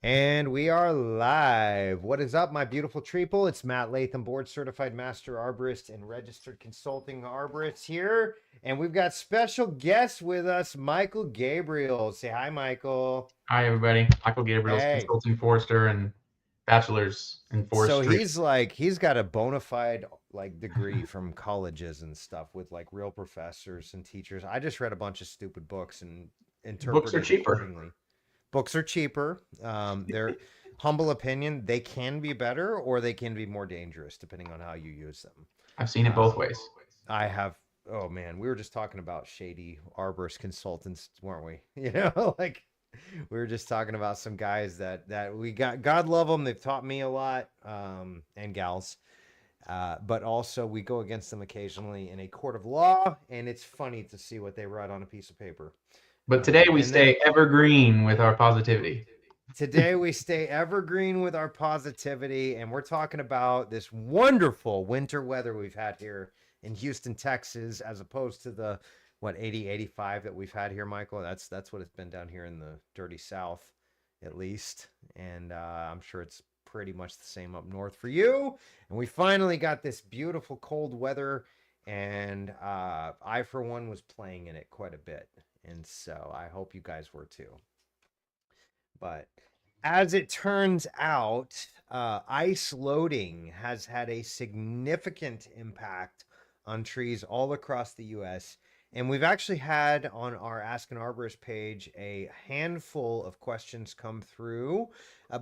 And we are live. What is up, my beautiful treeple? It's Matt Latham, board certified master arborist and registered consulting arborist here. And we've got special guests with us, Michael Gabriel. Say hi, Michael. Hi, everybody. Michael Gabrielse, Hey. consulting forester and bachelor's in So forestry. he's got a bona fide degree from colleges and stuff with like real professors and teachers. I just read a bunch of stupid books and Books are interpreted cheaper. accordingly. Books are cheaper. They're humble opinion. They can be better or they can be more dangerous depending on how you use them. I've seen it both Um, ways. I have. Oh man, we were just talking about shady arborist consultants, weren't we? You know, like we were just talking about some guys that we got. God love them. They've taught me a lot, and gals. But also we go against them occasionally in a court of law, and it's funny to see what they write on a piece of paper. But today we And then stay evergreen with our positivity. today we stay evergreen with our positivity, and we're talking about this wonderful winter weather we've had here in Houston, Texas, as opposed to the 80, 85 that we've had here, Michael. That's what it's been down here in the dirty South, at least. And I'm sure it's pretty much the same up north for you. And we finally got this beautiful cold weather, and I, for one, was playing in it quite a bit. And so I hope you guys were too. But as it turns out, ice loading has had a significant impact on trees all across the US. And we've actually had on our Ask an Arborist page a handful of questions come through.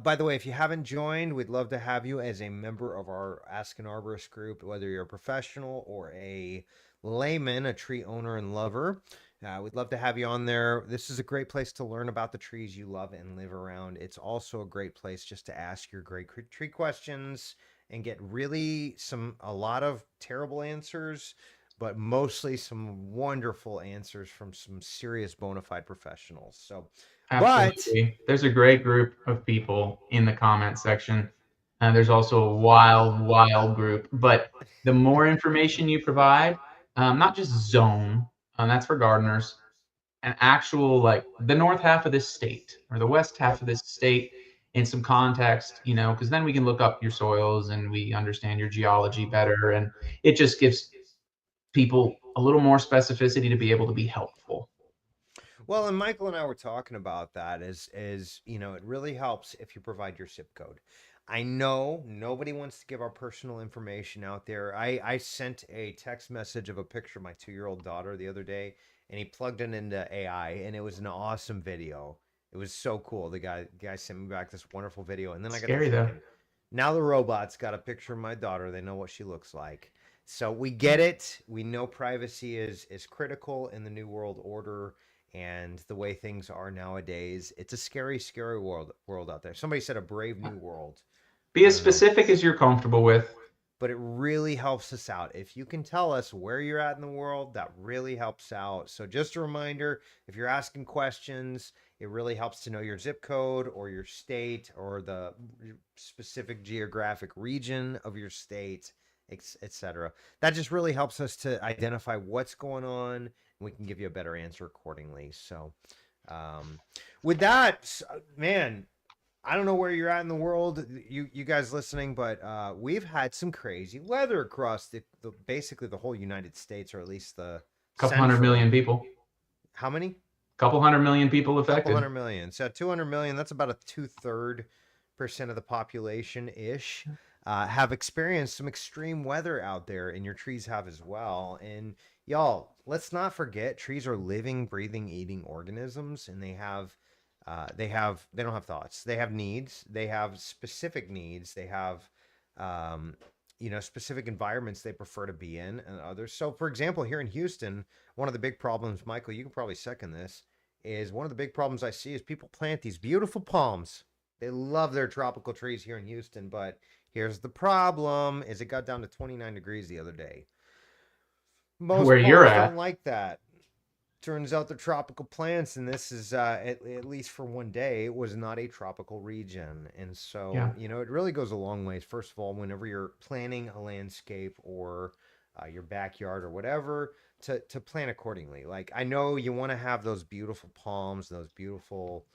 By the way, if you haven't joined, we'd love to have you as a member of our Ask an Arborist group, whether you're a professional or a layman, a tree owner and lover. We'd love to have you on there. This is a great place to learn about the trees you love and live around. It's also a great place just to ask your great tree questions and get really a lot of terrible answers, but mostly some wonderful answers from some serious bona fide professionals. So, but Absolutely. There's a great group of people in the comment section. And there's also a wild, wild group. But the more information you provide, not just zone, that's for gardeners, an actual, like the north half of this state or the west half yep. of this state in some context, because then we can look up your soils and we understand your geology better. And it just gives people a little more specificity to be able to be helpful. Well, and Michael and I were talking about that as it really helps if you provide your zip code. I know nobody wants to give our personal information out there. I sent a text message of a picture of my 2-year-old daughter the other day, and he plugged it into AI, and it was an awesome video. It was so cool. The guy sent me back this wonderful video, and then I got to Scary though. thinking, now the robots got a picture of my daughter. They know what she looks like. So we get it. We know privacy is critical in the new world order and the way things are nowadays. It's a scary, scary world out there. Somebody said a brave new world. Be I as don't know, specific as you're comfortable with. but it really helps us out. If you can tell us where you're at in the world, that really helps out. So just a reminder, if you're asking questions, it really helps to know your zip code or your state or the specific geographic region of your state, etc. That just really helps us to identify what's going on, and we can give you a better answer accordingly. So, um, with that, man, I don't know where you're at in the world, you guys listening, but we've had some crazy weather across the basically the whole United States, or at least the Couple hundred central. million people. How many? Couple 100 million people Couple affected. 100 million. So 200 million. That's about a 2/3% of the population ish. Have experienced some extreme weather out there, and your trees have as well. And y'all, let's not forget, trees are living, breathing, eating organisms, and they don't have thoughts. They have needs. They have specific needs. They have specific environments they prefer to be in and others. So for example, here in Houston, one of the big problems, Michael, you can probably second this, is one of the big problems I see is people plant these beautiful palms. They love their tropical trees here in Houston, but here's the problem is it got down to 29 degrees the other day. Where Most you're palms don't at. like that. Turns out they're tropical plants, and this is at least for one day it was not a tropical region. And Yeah. so it really goes a long ways. First of all, whenever you're planning a landscape or your backyard or whatever, to plan accordingly. Like, I know you want to have those beautiful palms, those beautiful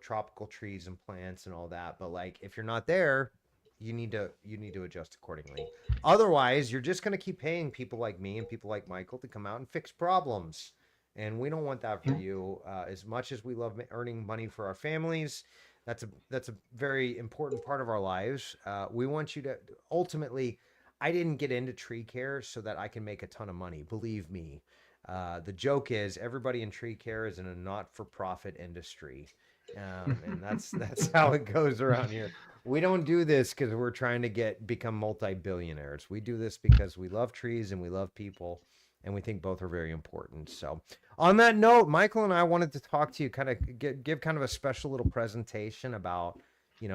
tropical trees and plants and all that. But like, if you're not there, you need to adjust accordingly. Otherwise, you're just going to keep paying people like me and people like Michael to come out and fix problems. And we don't want that for Yeah. you. As much as we love earning money for our families, that's a very important part of our lives. We want you to ultimately. I didn't get into tree care so that I can make a ton of money. Believe me. The joke is everybody in tree care is in a not-for-profit industry, and that's how it goes around here. We don't do this because we're trying to become multi-billionaires. We do this because we love trees and we love people, and we think both are very important. So, on that note, Michael and I wanted to talk to you, kind of give kind of a special little presentation about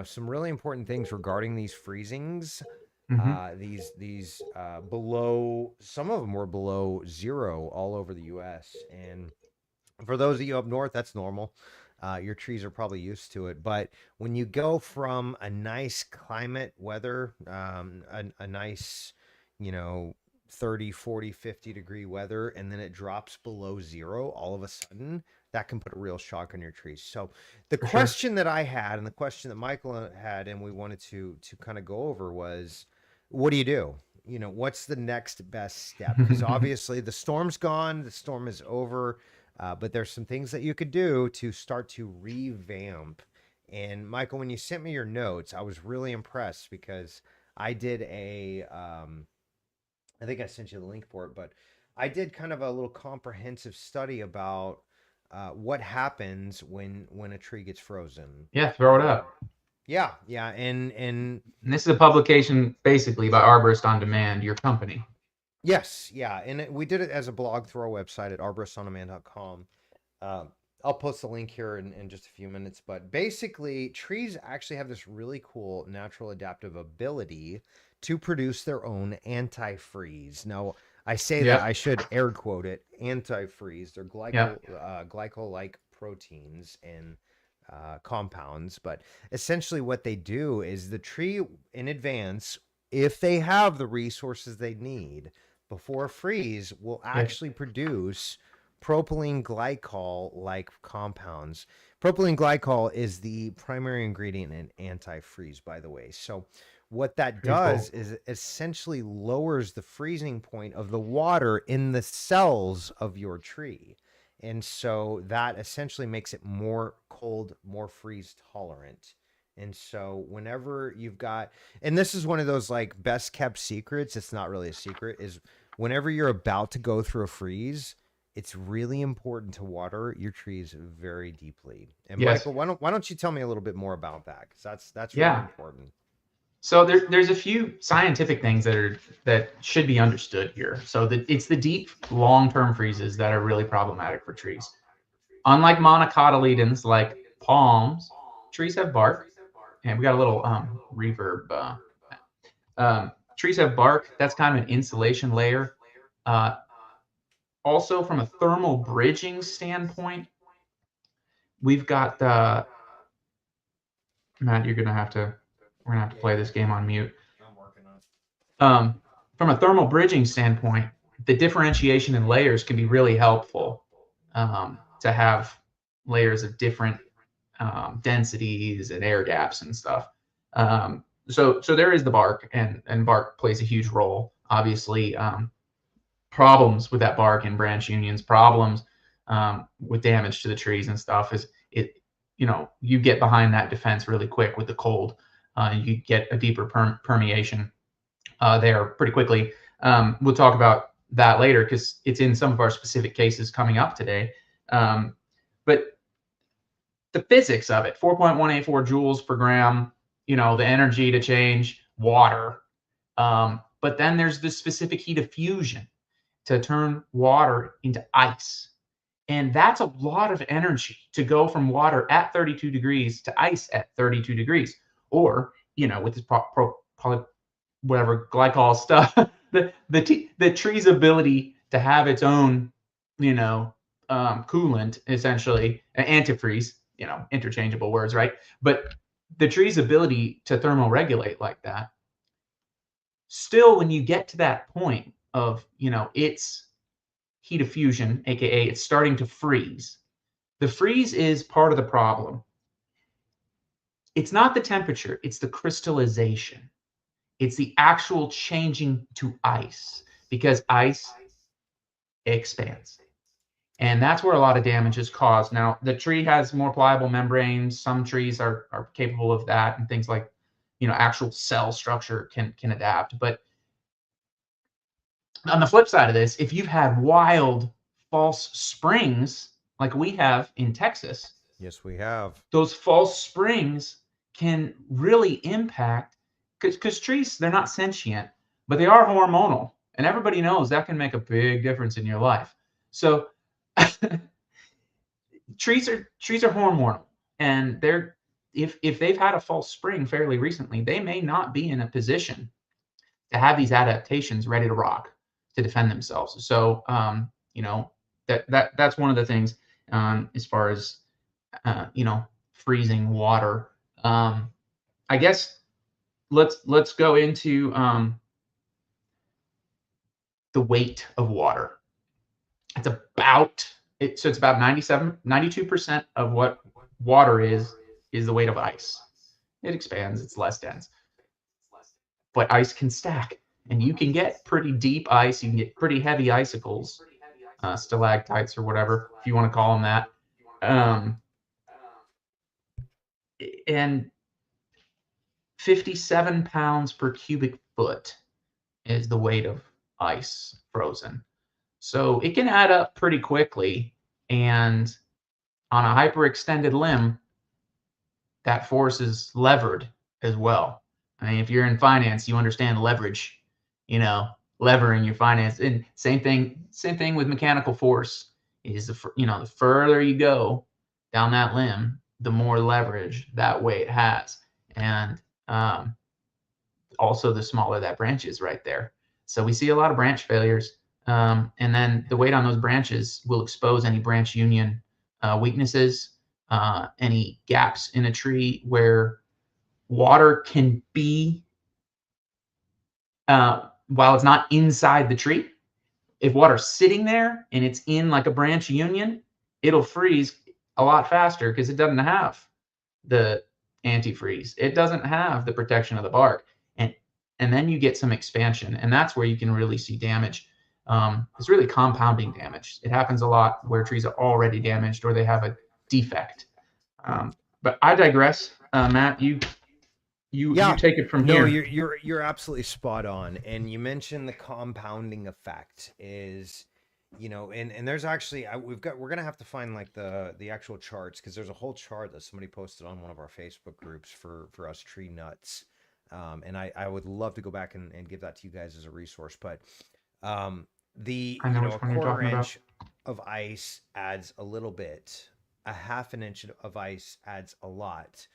some really important things regarding these freezings. Hmm. These below, some of them were below zero all over the U.S. And for those of you up north, that's normal. Your trees are probably used to it. But when you go from a nice climate weather, a nice, you know, 30, 40, 50-degree weather, and then it drops below zero all of a sudden, that can put a real shock on your trees. So the For sure. question that I had and the question that Michael had and we wanted to kind of go over was, what do you do? What's the next best step? Because obviously the storm's gone, the storm is over, but there's some things that you could do to start to revamp. And Michael, when you sent me your notes, I was really impressed because I did I think I sent you the link for it, but I did kind of a little comprehensive study about what happens when a tree gets frozen. Yeah, throw it up. Yeah, yeah, and And this is a publication basically by Arborist on Demand, your company. yes, yeah, and we did it as a blog through our website at arboristonDemand.com. Um, I'll post the link here in just a few minutes, but basically, trees actually have this really cool natural adaptive ability to produce their own antifreeze. Now, I say that Yep. I should air quote it antifreeze. They're Yep. glycol-like proteins and compounds, but essentially what they do is the tree in advance, if they have the resources they need before a freeze, will Yep. actually produce propylene glycol like compounds. Propylene glycol is the primary ingredient in antifreeze, by the way. So, what that Pretty does cool. is essentially lowers the freezing point of the water in the cells of your tree. And so that essentially makes it more cold, more freeze tolerant. And so whenever you've got, and this is one of those like best kept secrets, it's not really a secret, is whenever you're about to go through a freeze, it's really important to water your trees very deeply. And Yes. Michael, why don't you tell me a little bit more about that? Because that's really Yeah. important. So there's a few scientific things that should be understood here. So it's the deep long-term freezes that are really problematic for trees. Unlike monocotyledons like palms, trees have bark, and we got a little reverb. Trees have bark. That's kind of an insulation layer. Uh, Also, from a thermal bridging standpoint, we've got Matt. We're gonna have to play this game on mute. I'm working on it. Um, from a thermal bridging standpoint, the differentiation in layers can be really helpful to have layers of different densities and air gaps and stuff. So there is the bark, and bark plays a huge role. Obviously, problems with that bark and branch unions, problems with damage to the trees and stuff is it. You get behind that defense really quick with the cold. You get a deeper permeation there pretty quickly. We'll talk about that later because it's in some of our specific cases coming up today. But the physics of it, 4.184 joules per gram, the energy to change water. But then there's the specific heat of fusion to turn water into ice. And that's a lot of energy to go from water at 32 degrees to ice at 32 degrees. Or, with this whatever glycol stuff, the tree's ability to have its own, coolant, essentially, antifreeze, interchangeable words, right? But the tree's ability to thermoregulate like that, still, when you get to that point of, its heat of fusion, aka it's starting to freeze, The freeze is part of the problem. It's not the temperature, it's the crystallization. It's the actual changing to ice, because ice expands. And that's where a lot of damage is caused. Now, the tree has more pliable membranes. Some trees are capable of that, and things like, actual cell structure can adapt. But on the flip side of this, if you've had wild false springs like we have in Texas, Yes, we have. those false springs can really impact, because trees, they're not sentient, but they are hormonal. And everybody knows that can make a big difference in your life. So trees are hormonal, and they're if they've had a false spring fairly recently, they may not be in a position to have these adaptations ready to rock to defend themselves. So that's one of the things, as far as freezing water. I guess let's go into the weight of water. It's about so it's about 92% of what water is the weight of ice. It expands, it's less dense. But ice can stack, and you can get pretty deep ice, you can get pretty heavy icicles, stalactites or whatever, if you want to call them that. And 57 pounds per cubic foot is the weight of ice frozen. So it can add up pretty quickly. And on a hyperextended limb, that force is levered as well. I mean, if you're in finance, you understand leverage, levering your finance. And same thing with mechanical force is the further you go down that limb, the more leverage that weight has. And also the smaller that branch is right there. So we see a lot of branch failures. And then the weight on those branches will expose any branch union weaknesses, any gaps in a tree where water can be, while it's not inside the tree. If water's sitting there and it's in like a branch union, it'll freeze a lot faster because it doesn't have the antifreeze. It doesn't have the protection of the bark. And then you get some expansion, and that's where you can really see damage. It's really compounding damage. It happens a lot where trees are already damaged or they have a defect. But I digress. Matt, you take it from No, here. you're absolutely spot on. And you mentioned the compounding effect is, and there's actually we're gonna have to find like the actual charts, because there's a whole chart that somebody posted on one of our Facebook groups for us tree nuts. And I would love to go back and give that to you guys as a resource. But the I know which a one you're quarter talking about. inch of ice adds a little bit, a half an inch of ice adds a lot,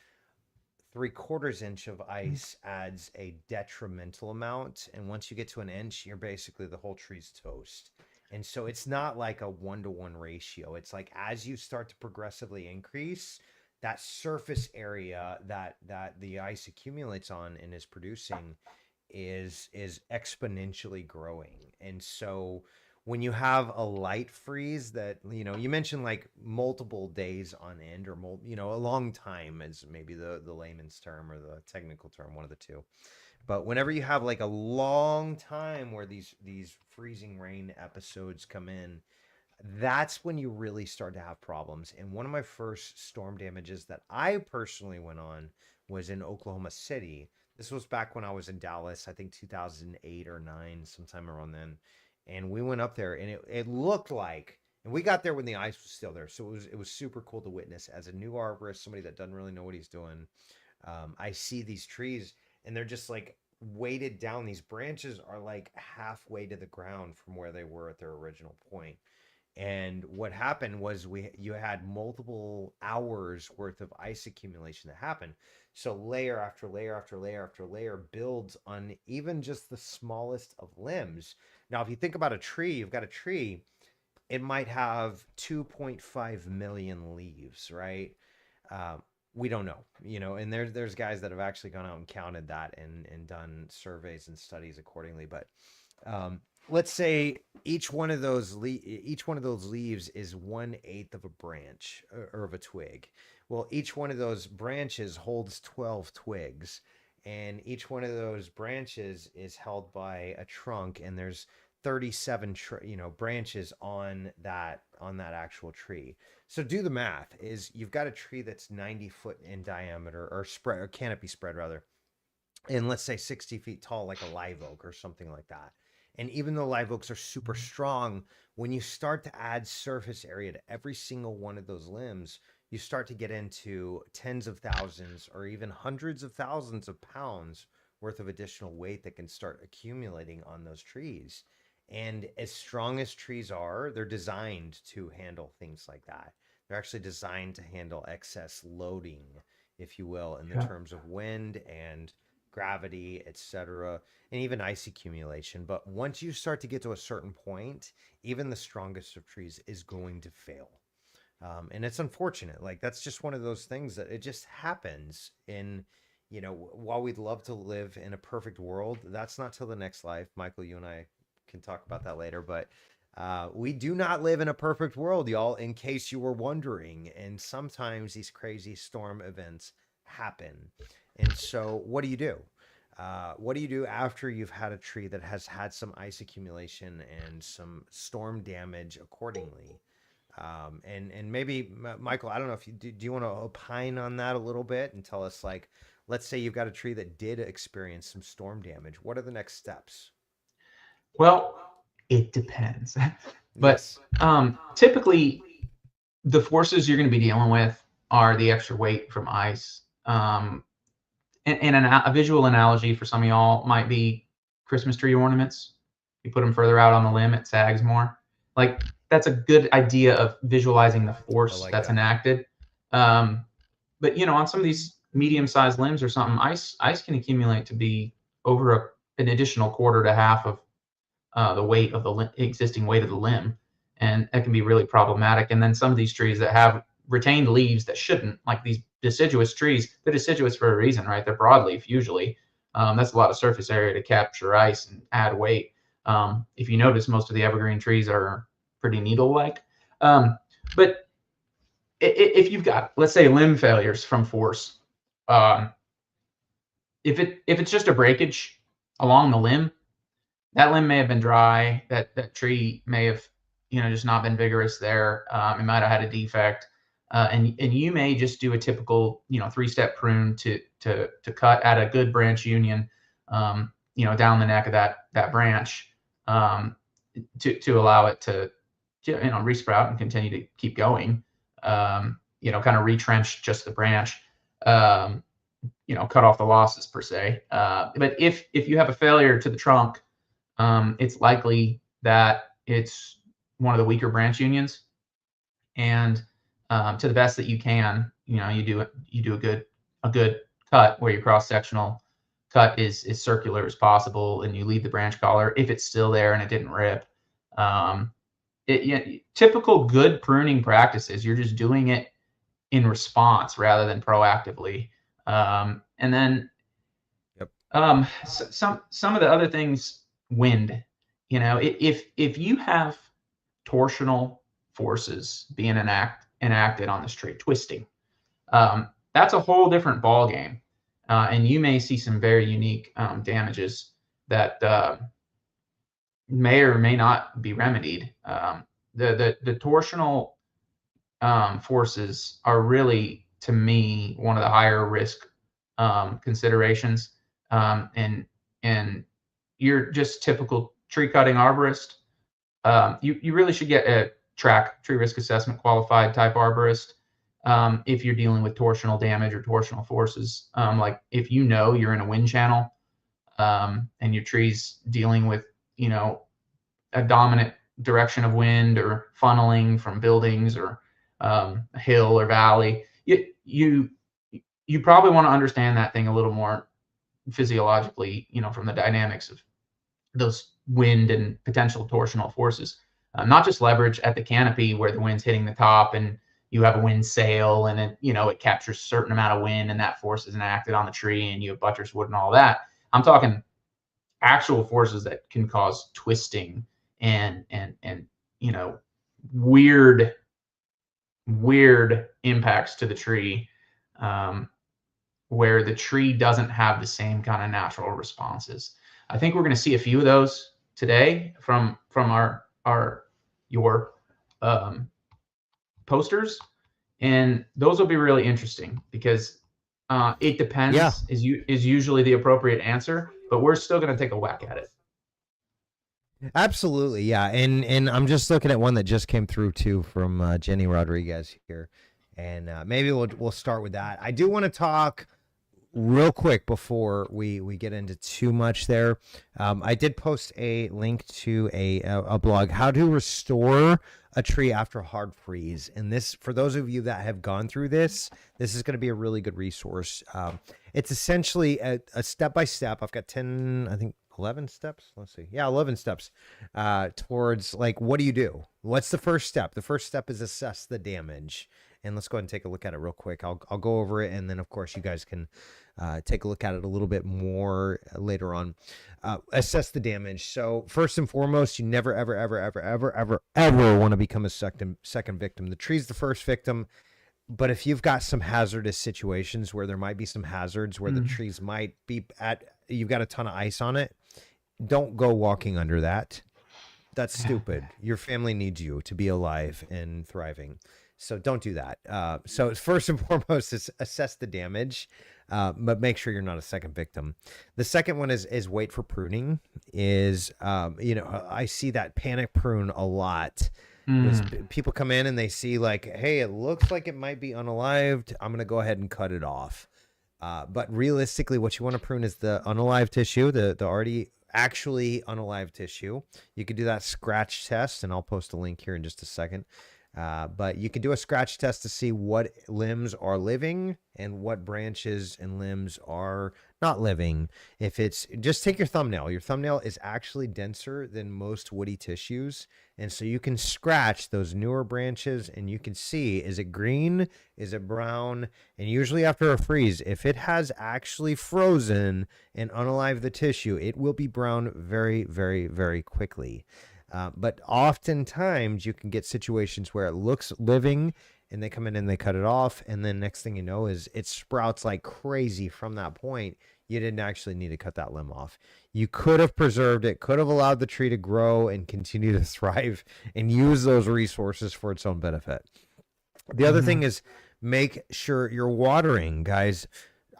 3/4 inch of ice adds a detrimental amount, and once you get to an inch, you're basically the whole tree's toast. And so it's not like a 1-to-1 ratio. It's like as you start to progressively increase, that surface area that the ice accumulates on and is producing is exponentially growing. And so when you have a light freeze that, you mentioned like multiple days on end, or a long time is maybe the layman's term or the technical term, one of the two. But whenever you have like a long time where these freezing rain episodes come in, that's when you really start to have problems. And one of my first storm damages that I personally went on was in Oklahoma City. This was back when I was in Dallas, I think 2008 or 9, sometime around then. And we went up there, and it looked like, and we got there when the ice was still there. So it was super cool to witness as a new arborist, somebody that doesn't really know what he's doing. I see these trees, and they're just like weighted down. These branches are like halfway to the ground from where they were at their original point. And what happened was you had multiple hours worth of ice accumulation that happened. So layer after layer after layer after layer builds on even just the smallest of limbs. Now, if you think about a tree, you've got a tree, it might have 2.5 million leaves, right? We don't know, and there's guys that have actually gone out and counted that and done surveys and studies accordingly. But let's say each one of those leaves is 1/8 of a branch or of a twig. Well, each one of those branches holds 12 twigs, and each one of those branches is held by a trunk, and there's 37 branches on that actual tree. So do the math. Is you've got a tree that's 90 foot in diameter, or spread, or canopy spread rather, and let's say 60 feet tall, like a live oak or something like that. And even though live oaks are super strong, when you start to add surface area to every single one of those limbs, you start to get into tens of thousands or even hundreds of thousands of pounds worth of additional weight that can start accumulating on those trees. And as strong as trees are, they're designed to handle things like that. They're actually designed to handle excess loading, if you will, in the Yeah. terms of wind and gravity, etc., and even ice accumulation. But once you start to get to a certain point, even the strongest of trees is going to fail. And it's unfortunate. Like, that's just one of those things that it just happens. In, while we'd love to live in a perfect world, that's not till the next life. Michael, you and I can talk about that later, but we do not live in a perfect world, y'all, in case you were wondering. And sometimes these crazy storm events happen. And so what do you do? What do you do after you've had a tree that has had some ice accumulation and some storm damage accordingly? And maybe, Michael, I don't know if do you want to opine on that a little bit and tell us, like, let's say you've got a tree that did experience some storm damage. What are the next steps? Well, it depends. But Yes. typically, the forces you're going to be dealing with are the extra weight from ice. And a visual analogy for some of y'all might be Christmas tree ornaments. You put them further out on the limb, it sags more. Like, that's a good idea of visualizing the force like that's that. enacted. But on some of these medium-sized limbs or something, ice can accumulate to be over an additional quarter to half of the weight of the existing weight of the limb, and that can be really problematic. And then some of these trees that have retained leaves that shouldn't, like these deciduous trees, they're deciduous for a reason, right? They're broadleaf usually. That's a lot of surface area to capture ice and add weight. If you notice, most of the evergreen trees are pretty needle-like. But if you've got, let's say, limb failures from force, um, if it's just a breakage along the limb, that limb may have been dry. That tree may have, just not been vigorous there. It might have had a defect, and you may just do a typical, 3-step prune to cut at a good branch union, down the neck of that branch, to allow it to, resprout and continue to keep going. Kind of retrench just the branch. Cut off the losses per se. But if you have a failure to the trunk, it's likely that it's one of the weaker branch unions, and to the best that you can, you do a good cut where your cross sectional cut is circular as possible, and you leave the branch collar if it's still there and it didn't rip. Typical good pruning practices, you're just doing it in response rather than proactively. And then Yep. some of the other things, wind. If you have torsional forces being enacted on this tree, twisting, that's a whole different ball game, and you may see some very unique damages that may or may not be remedied. The torsional forces are really, to me, one of the higher risk considerations, and you're just typical tree cutting arborist. You really should get a track tree risk assessment qualified type arborist if you're dealing with torsional damage or torsional forces. Like, if you're in a wind channel, and your tree's dealing with a dominant direction of wind or funneling from buildings or a hill or valley, you probably want to understand that thing a little more physiologically, from the dynamics of those wind and potential torsional forces. Not just leverage at the canopy where the wind's hitting the top and you have a wind sail and it captures a certain amount of wind and that force is enacted on the tree and you have buttress wood and all that. I'm talking actual forces that can cause twisting and you know, weird impacts to the tree, um, where the tree doesn't have the same kind of natural responses. I think we're going to see a few of those today from your posters, and those will be really interesting because it Yeah, depends is usually the appropriate answer, but we're still going to take a whack at it. absolutely. Yeah. And I'm just looking at one that just came through too from Jenny Rodriguez here. And maybe we'll start with that. I do want to talk real quick before we get into too much there. I did post a link to a blog, how to restore a tree after hard freeze. And this, for those of you that have gone through this is going to be a really good resource. It's essentially a step-by-step. I've got 10, I think 11 steps. Let's see. Yeah, 11 steps towards, like, what do you do? What's the first step? The first step is assess the damage. And let's go ahead and take a look at it real quick. I'll go over it, and then of course you guys can take a look at it a little bit more later on. Assess the damage. So first and foremost, you never ever want to become a second victim. The tree's the first victim, but if you've got some hazardous situations where there might be some hazards where the trees might be you've got a ton of ice on it, don't go walking under that. That's stupid. Your family needs you to be alive and thriving. So don't do that. So first and foremost is assess the damage, but make sure you're not a second victim. The second one is wait for pruning. I see that panic prune a lot. People come in and they see, like, hey, it looks like it might be unalived. I'm going to go ahead and cut it off. But realistically, what you want to prune is the unalived tissue, the already actually unalived tissue. You could do that scratch test, and I'll post a link here in just a second. But you can do a scratch test to see what limbs are living and what branches and limbs are not living. If it's just take your thumbnail is actually denser than most woody tissues. And so you can scratch those newer branches and you can see, is it green? Is it brown? And usually after a freeze, if it has actually frozen and unalived the tissue, it will be brown very, very, very quickly. But oftentimes you can get situations where it looks living and they come in and they cut it off. And then next thing you know is it sprouts like crazy from that point. You didn't actually need to cut that limb off. You could have preserved it, could have allowed the tree to grow and continue to thrive and use those resources for its own benefit. The other thing is make sure you're watering, guys.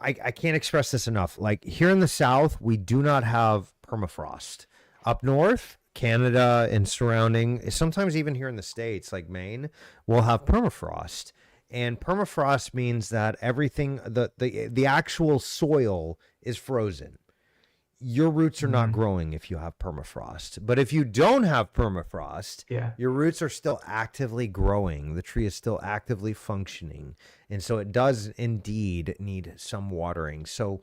I can't express this enough. Like here in the South, we do not have permafrost. Up north, Canada and surrounding, sometimes even here in the States, like Maine, we'll have permafrost. And permafrost means that everything, the actual soil is frozen. Your roots are not growing if you have permafrost. But if you don't have permafrost, your roots are still actively growing. The tree is still actively functioning. And so it does indeed need some watering. So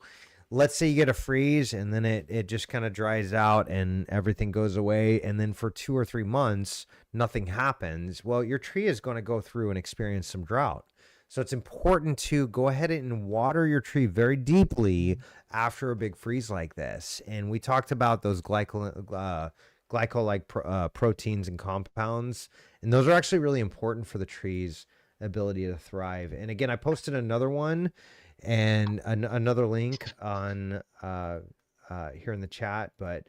let's say you get a freeze and then it just kind of dries out and everything goes away. And then for 2 or 3 months, nothing happens. Well, your tree is going to go through and experience some drought. So it's important to go ahead and water your tree very deeply after a big freeze like this. And we talked about those glyco-like proteins and compounds. And those are actually really important for the tree's ability to thrive. And again, I posted another one and another link on here in the chat, but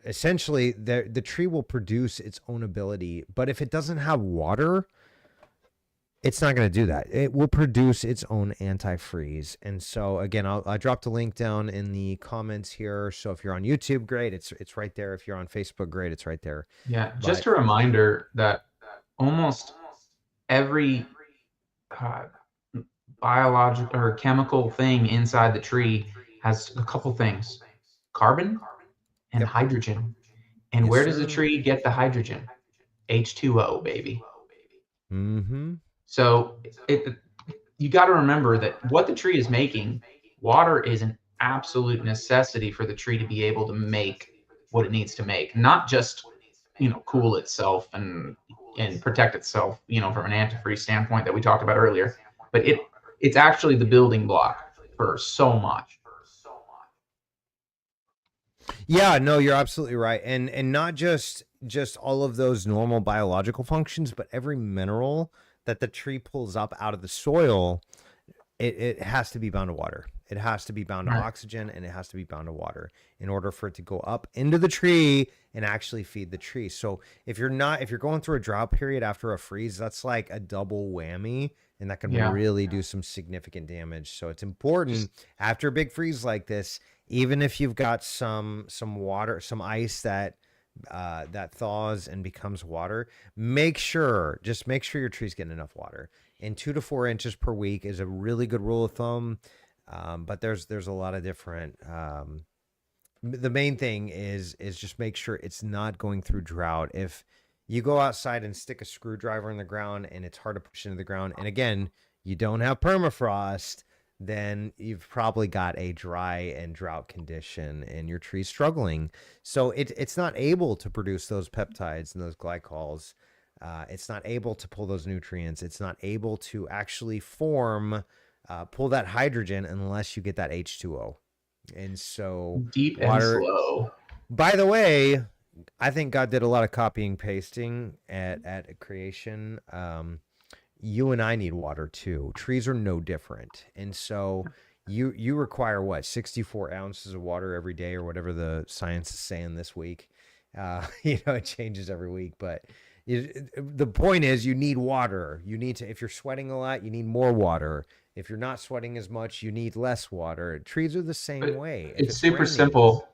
essentially the tree will produce its own ability, but if it doesn't have water, it's not going to do that. It will produce its own antifreeze. And so again, I dropped a link down in the comments here. So if you're on YouTube, great, it's right there. If you're on Facebook, great, it's right there. Yeah, just a reminder that almost every biological or chemical thing inside the tree has a couple things: carbon and hydrogen. And Yes, where does the sir. tree get the hydrogen? H2O, baby. Mm-hmm. So you got to remember that what the tree is making, water is an absolute necessity for the tree to be able to make what it needs to make, not just cool itself and protect itself, from an antifreeze standpoint that we talked about earlier, but it's actually the building block for so much. Yeah, no, you're absolutely right. And not just all of those normal biological functions, but every mineral that the tree pulls up out of the soil, it has to be bound to water. It has to be bound to Right. oxygen and it has to be bound to water in order for it to go up into the tree and actually feed the tree. So if you're going through a drought period after a freeze, that's like a double whammy and that can Yeah. really do some significant damage. So it's important Just after a big freeze like this, even if you've got some water, some ice that thaws and becomes water, just make sure your tree's getting enough water. And 2 to 4 inches per week is a really good rule of thumb. But there's a lot of different. The main thing is just make sure it's not going through drought. If you go outside and stick a screwdriver in the ground and it's hard to push into the ground, and again, you don't have permafrost, then you've probably got a dry and drought condition and your tree's struggling. So it's not able to produce those peptides and those glycols. It's not able to pull those nutrients. It's not able to actually pull that hydrogen unless you get that H2O. And so deep and water, slow. by the way, I think God did a lot of copying pasting at creation. You and I need water too. Trees are no different. And so you require what, 64 ounces of water every day or whatever the science is saying this week. It changes every week, but the point is you need water. You need to, if you're sweating a lot, you need more water. If you're not sweating as much, you need less water. Trees are the same But way. If it's it's super raining, simple.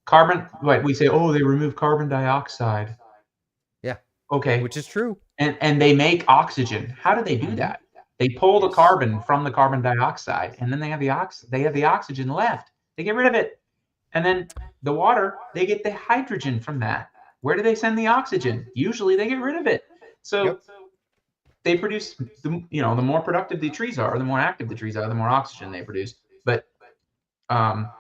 Carbon, like we say, oh, they remove carbon dioxide. yeah, Okay. which is true. And they make oxygen. How do they do Mhm. that? They pull the Yes. carbon from the carbon dioxide, and then they have the oxygen left. They get rid of it. And then the water, they get the hydrogen from that. Where do they send the oxygen? Usually they get rid of it. So Yep. they produce the more productive the trees are, the more active the trees are, the more oxygen they produce. But um,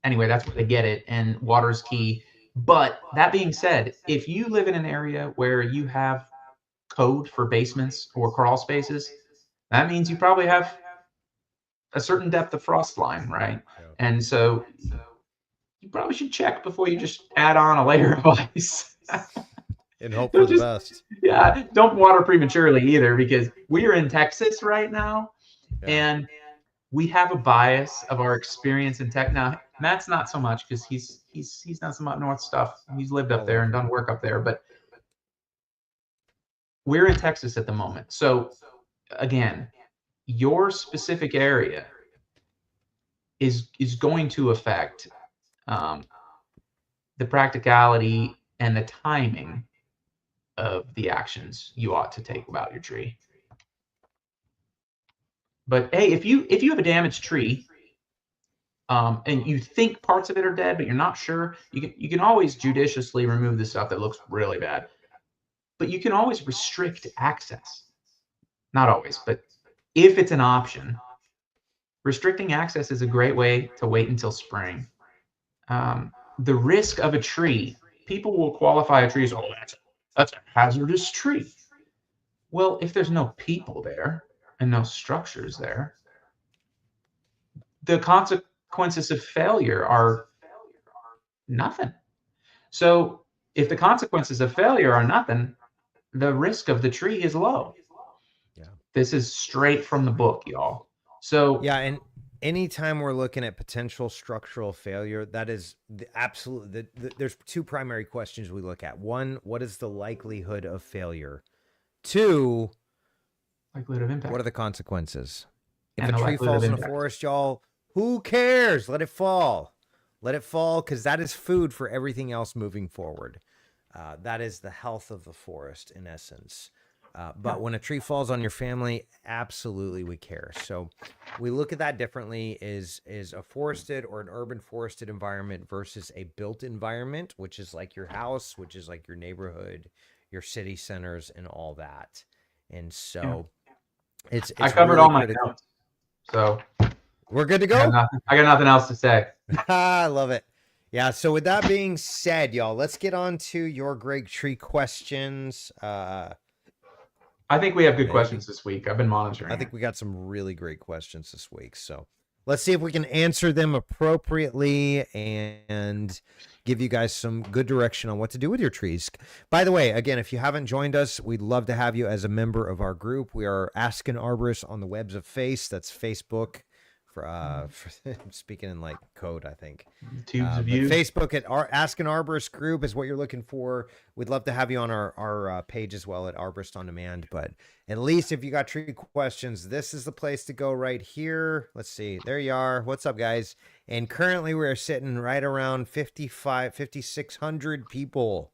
anyway, that's where they get it, and water is key. But that being said, if you live in an area where you have code for basements or crawl spaces, that means you probably have a certain depth of frost line, right? Yeah. And so you probably should check before you just add on a layer of ice. And hope for Don't the just, best. yeah, don't water prematurely either, because we're in Texas right now, Yeah. and we have a bias of our experience in tech. Now, Matt's not so much because he's done some up north stuff. He's lived up All there and over. done work up there, but we're in Texas at the moment. So again, your specific area is going to affect um, the practicality and the timing of the actions you ought to take about your tree. But hey, if you have a damaged tree, and you think parts of it are dead, but you're not sure, you can always judiciously remove the stuff that looks really bad. But you can always restrict access. Not always, but if it's an option, restricting access is a great way to wait until spring. The risk of a tree, people will qualify a tree as, oh, that's a hazardous tree. Well, if there's no people there and no structures there, the consequences of failure are nothing. So if the consequences of failure are nothing, the risk of the tree is low. Yeah. This is straight from the book, y'all. So Yeah, and anytime we're looking at potential structural failure, that is there's two primary questions we look at. One, what is the likelihood of failure? Two, likelihood of what are impact the consequences? If a and the tree likelihood of falls in a impact. forest, y'all, who cares? Let it fall. Let it fall because that is food for everything else moving forward. That is the health of the forest in essence. Yeah. But when a tree falls on your family, absolutely we care. So we look at that differently. Is a forested or an urban forested environment versus a built environment, which is like your house, which is like your neighborhood, your city centers, and all that. And Yeah. so it's I it's covered really all my critical. notes, so We're good to go. I got nothing else to say. I love it. Yeah. So with that being said, y'all, let's get on to your great tree questions. I think we have good Maybe. questions this week. I've been monitoring I it. think we got some really great questions this week. So let's see if we can answer them appropriately and give you guys some good direction on what to do with your trees. By the way, again, if you haven't joined us, we'd love to have you as a member of our group. We are Ask an Arborist on the webs of face. That's Facebook. For speaking in like code, I think. Tubes of But you. Facebook at our Ask an Arborist group is what you're looking for. We'd love to have you on our page as well at Arborist on Demand. But at least if you got tree questions, this is the place to go right here. Let's see. There you are. What's up, guys? And currently we're sitting right around 5,600 people.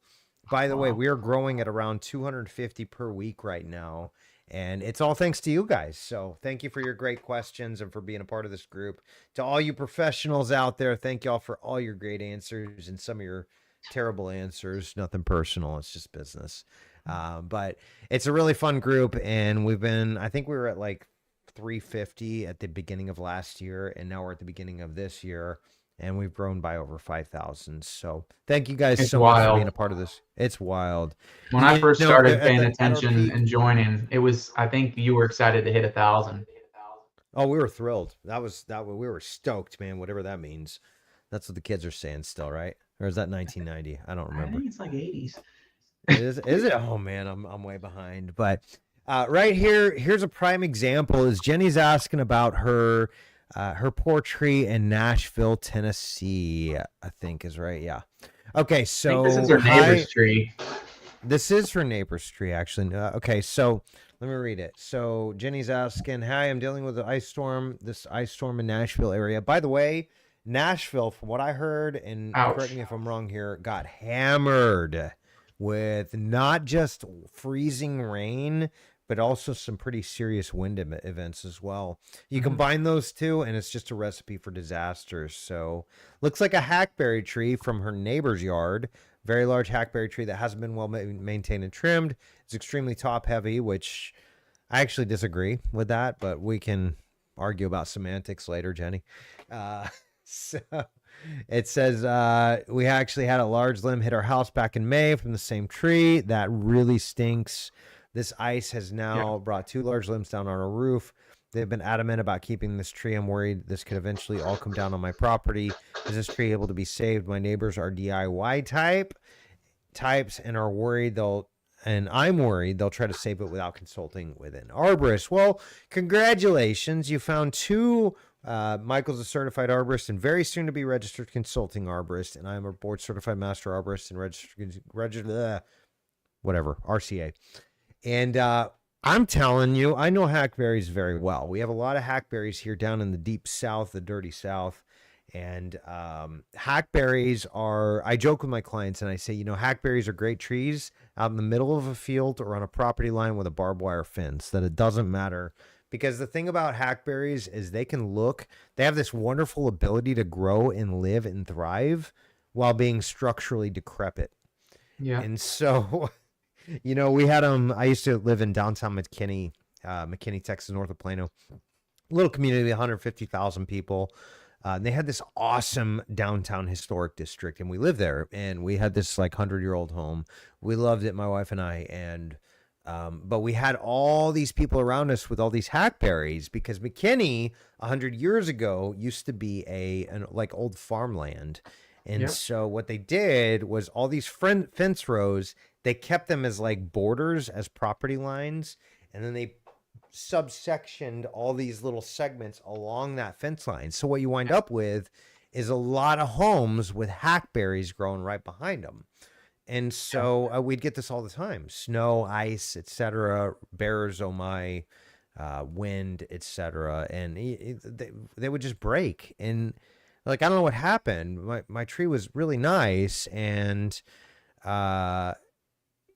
By the way, we are growing at around 250 per week right now. And it's all thanks to you guys. So thank you for your great questions and for being a part of this group. To all you professionals out there, thank y'all for all your great answers and some of your terrible answers. Nothing personal. It's just business. But it's a really fun group. And I think we were at like 350 at the beginning of last year. And now we're at the beginning of this year. And we've grown by over 5,000. So thank you guys so much for being a part of this. It's wild. When I first started paying attention and joining, I think you were excited to hit 1,000. Oh, we were thrilled. We were stoked, man. Whatever that means. That's what the kids are saying still, right? Or is that 1990? I don't remember. I think it's like 80s. Is it? Oh man, I'm way behind. But right here's a prime example. Is Jenny's asking about her poor tree in Nashville, Tennessee, I think is right. Yeah. Okay, so this is her neighbor's tree. This is her neighbor's tree, actually. Okay, so let me read it. So Jenny's asking, "Hi, I'm dealing with this ice storm in Nashville area. By the way, Nashville, from what I heard, and correct me if I'm wrong here, got hammered with not just freezing rain, but also some pretty serious wind events as well. You combine those two, and it's just a recipe for disaster. So looks like a hackberry tree from her neighbor's yard. Very large hackberry tree that hasn't been well maintained and trimmed. It's extremely top heavy, which I actually disagree with that, but we can argue about semantics later, Jenny. So it says we actually had a large limb hit our house back in May from the same tree. That really stinks. This ice has now brought 2 large limbs down on our roof. They've been adamant about keeping this tree. I'm worried this could eventually all come down on my property. Is this tree able to be saved? My neighbors are DIY types and I'm worried they'll try to save it without consulting with an arborist. Well, congratulations. You found 2. Michael's a certified arborist and very soon to be registered consulting arborist. And I'm a board certified master arborist and registered RCA. And I'm telling you, I know hackberries very well. We have a lot of hackberries here down in the deep south, the dirty south. And hackberries I joke with my clients and I say, hackberries are great trees out in the middle of a field or on a property line with a barbed wire fence, that it doesn't matter. Because the thing about hackberries is they have this wonderful ability to grow and live and thrive while being structurally decrepit. Yeah. And so... we had I used to live in downtown McKinney, Texas, north of Plano. A little community, 150,000 people. And they had this awesome downtown historic district, and we lived there. And we had this like 100-year-old home. We loved it, my wife and I. And but we had all these people around us with all these hackberries because McKinney 100 years ago used to be an old farmland. And so what they did was all these fence rows, they kept them as like borders, as property lines, and then they subsectioned all these little segments along that fence line. So what you wind up with is a lot of homes with hackberries growing right behind them. And so we'd get this all the time: snow, ice, etc., bears, wind, etc. And they would just break. And I don't know what happened. My tree was really nice, and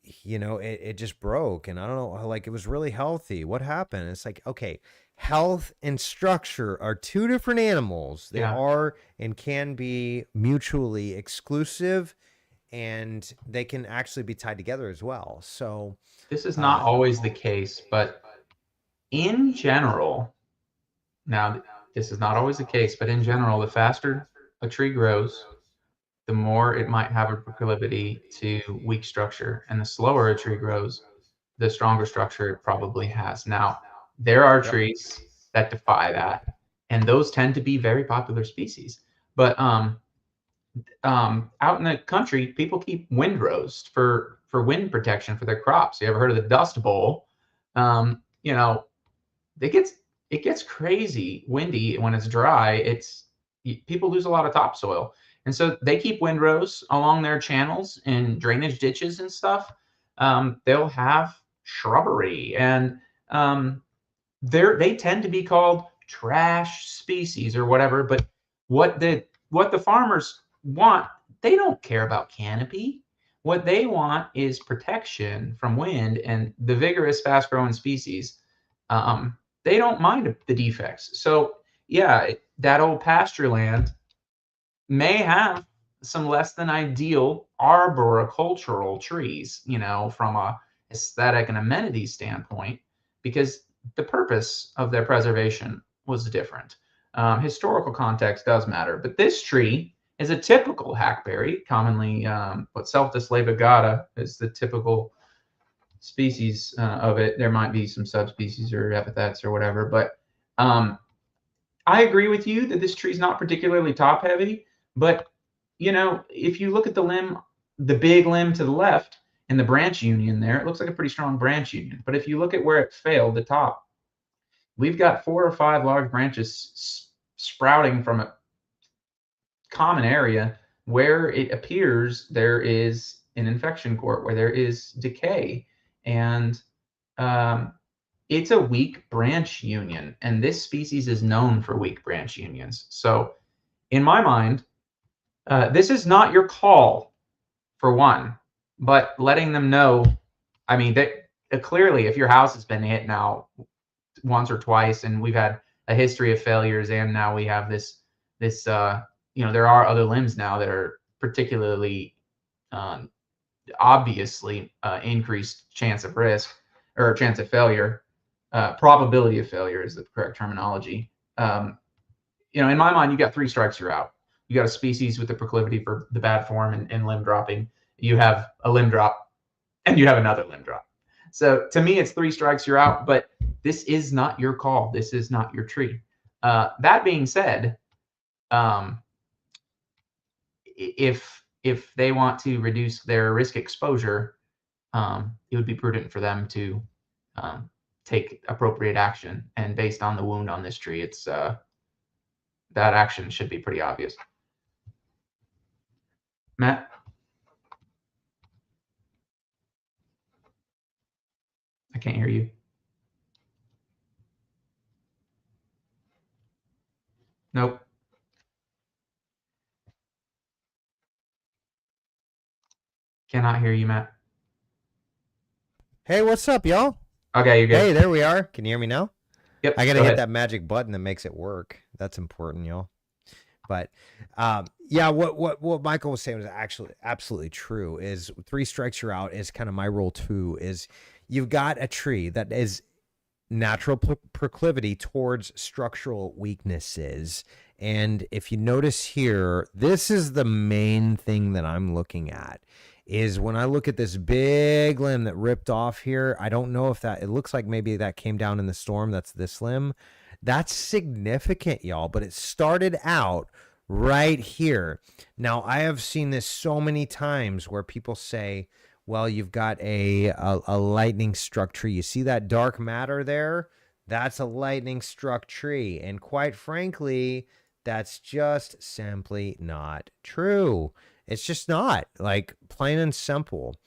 it just broke, and I don't know, it was really healthy. What happened? It's like, okay, health and structure are 2 different animals. They are and can be mutually exclusive, and they can actually be tied together as well. So this is not always the case, but in general, this is not always the case, but in general, the faster a tree grows, the more it might have a proclivity to weak structure. And the slower a tree grows, the stronger structure it probably has. Now, there are trees that defy that. and those tend to be very popular species. But out in the country, people keep windrows for wind protection for their crops. You ever heard of the Dust Bowl? You know, it gets crazy windy when it's dry. People lose a lot of topsoil, and so they keep windrows along their channels and drainage ditches and stuff. They'll have shrubbery, and they tend to be called trash species or whatever. But what the farmers want, they don't care about canopy. What they want is protection from wind, and the vigorous, fast-growing species, they don't mind the defects. So yeah, that old pasture land may have some less than ideal arboricultural trees, from a aesthetic and amenity standpoint, because the purpose of their preservation was different. Historical context does matter, but this tree is a typical hackberry, commonly what Celtis laevigata is the typical species of it. There might be some subspecies or epithets or whatever, but I agree with you that this tree is not particularly top heavy, but if you look at the limb, the big limb to the left and the branch union there, it looks like a pretty strong branch union. But if you look at where it failed, the top, we've got 4 or 5 large branches sprouting from a common area where it appears there is an infection court, where there is decay, and it's a weak branch union, and this species is known for weak branch unions. So in my mind, this is not your call, for one, but letting them know, I mean, that clearly if your house has been hit now once or twice, and we've had a history of failures, and now we have this there are other limbs now that are particularly obviously increased chance of risk, or chance of failure. Probability of failure is the correct terminology. In my mind, you got 3 strikes, you're out. You got a species with the proclivity for the bad form and limb dropping. You have a limb drop, and you have another limb drop. So to me, it's 3 strikes, you're out. But this is not your call. This is not your tree. That being said, if they want to reduce their risk exposure, it would be prudent for them to take appropriate action. And based on the wound on this tree, it's that action should be pretty obvious. Matt? I can't hear you. Nope. Cannot hear you, Matt. Hey, what's up, y'all? Okay, you're good. Hey, there we are. Can you hear me now? Yep. I gotta hit that magic button that makes it work. That's important, y'all. But yeah, what Michael was saying was actually absolutely true. Is 3 strikes, you're out is kind of my rule too. Is you've got a tree that is natural proclivity towards structural weaknesses. And if you notice here, this is the main thing that I'm looking at, is when I look at this big limb that ripped off here, I don't know if it looks like maybe that came down in the storm. That's this limb. That's significant, y'all, but it started out right here. Now, I have seen this so many times where people say, well, you've got a lightning struck tree. You see that dark matter there? That's a lightning struck tree. And quite frankly, that's just simply not true. It's just not, like, plain and simple.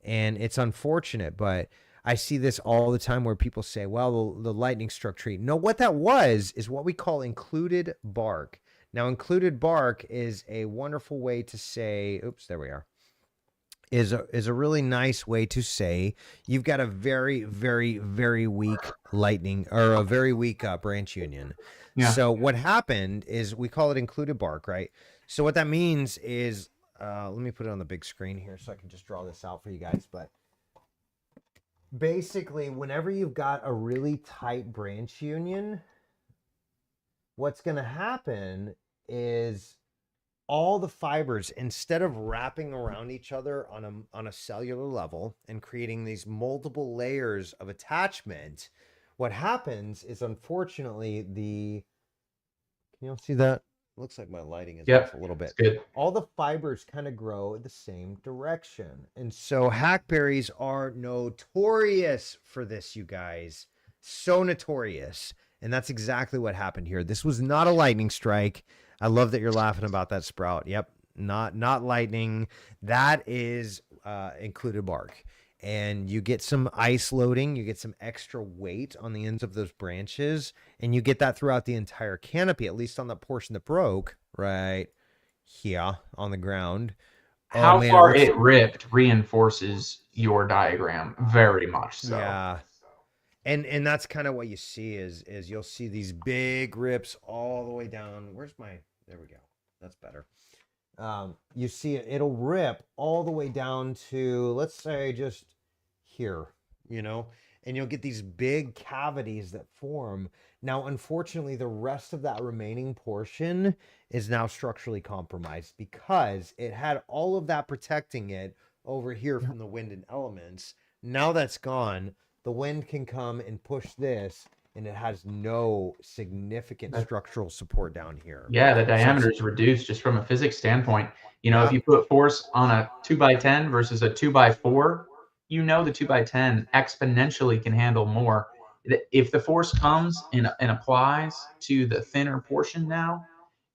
And it's unfortunate, but I see this all the time where people say, well, the lightning struck tree. No, what that was is what we call included bark. Now, included bark is a wonderful way to say, oops, there we are, is a really nice way to say you've got a very, very, very weak lightning, or a very weak branch union. Yeah. So what happened is we call it included bark, right? So what that means is, let me put it on the big screen here so I can just draw this out for you guys. But basically, whenever you've got a really tight branch union, what's going to happen is all the fibers, instead of wrapping around each other on a cellular level and creating these multiple layers of attachment, what happens is, unfortunately, Can you all see that? Looks like my lighting is off Yep, a little it's bit. good. All the fibers kind of grow in the same direction. And so hackberries are notorious for this, you guys. So notorious. And that's exactly what happened here. This was not a lightning strike. I love that you're laughing about that, Sprout. Yep, not lightning. That is included bark. And you get some ice loading, you get some extra weight on the ends of those branches, and you get that throughout the entire canopy, at least on the portion that broke right here on the ground. Oh How man, far it ripped reinforces your diagram, very much so. Yeah. And that's kind of what you see is you'll see these big rips all the way down. Where's my, there we go. That's better. You see it'll rip all the way down to, let's say, just here, and you'll get these big cavities that form. Now, unfortunately, the rest of that remaining portion is now structurally compromised because it had all of that protecting it over here from the wind and elements. Now that's gone. The wind can come and push this, and it has no significant structural support down here. Yeah, the diameter is reduced just from a physics standpoint. If you put force on a 2x10 versus a 2x4, the 2x10 exponentially can handle more. If the force comes and applies to the thinner portion now,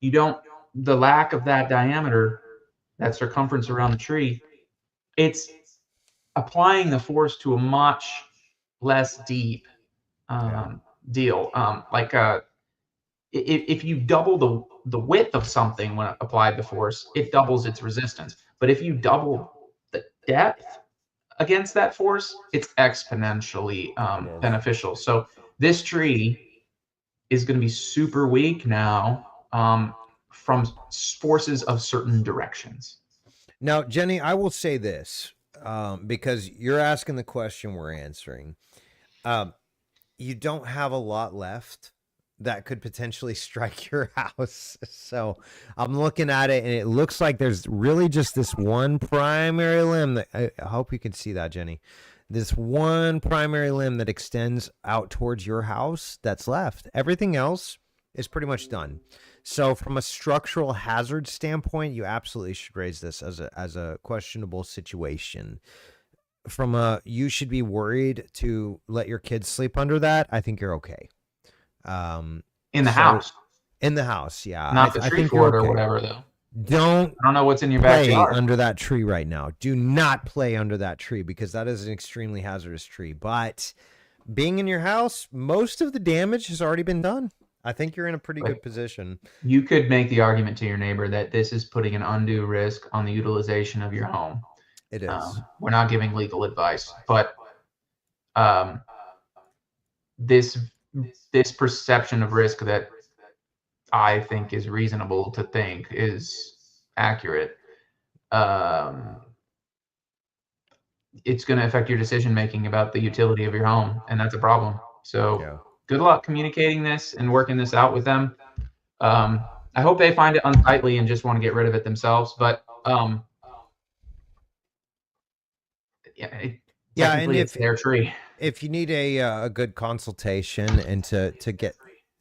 the lack of that diameter, that circumference around the tree, it's applying the force to a much less deep deal. If you double the width of something when applied the force, it doubles its resistance. But if you double the depth against that force, it's exponentially beneficial. So this tree is going to be super weak now from forces of certain directions. Now, Jenny, I will say this because you're asking the question we're answering. You don't have a lot left that could potentially strike your house. So I'm looking at it, and it looks like there's really just this one primary limb that I hope you can see that, Jenny. This one primary limb that extends out towards your house that's left. Everything else is pretty much done. So from a structural hazard standpoint, you absolutely should raise this as a questionable situation. From you should be worried to let your kids sleep under that. I think you're okay. In the house. In the house, yeah. Not the tree fort or whatever, though. I don't know what's in your play backyard. under that tree right now. Do not play under that tree because that is an extremely hazardous tree. But being in your house, most of the damage has already been done. I think you're in a pretty good position. You could make the argument to your neighbor that this is putting an undue risk on the utilization of your home. It is. We're not giving legal advice, but this perception of risk that I think is reasonable to think is accurate. It's going to affect your decision making about the utility of your home, and that's a problem. So good luck communicating this and working this out with them. I hope they find it unsightly and just want to get rid of it themselves, but and if their tree. If you need a good consultation and to get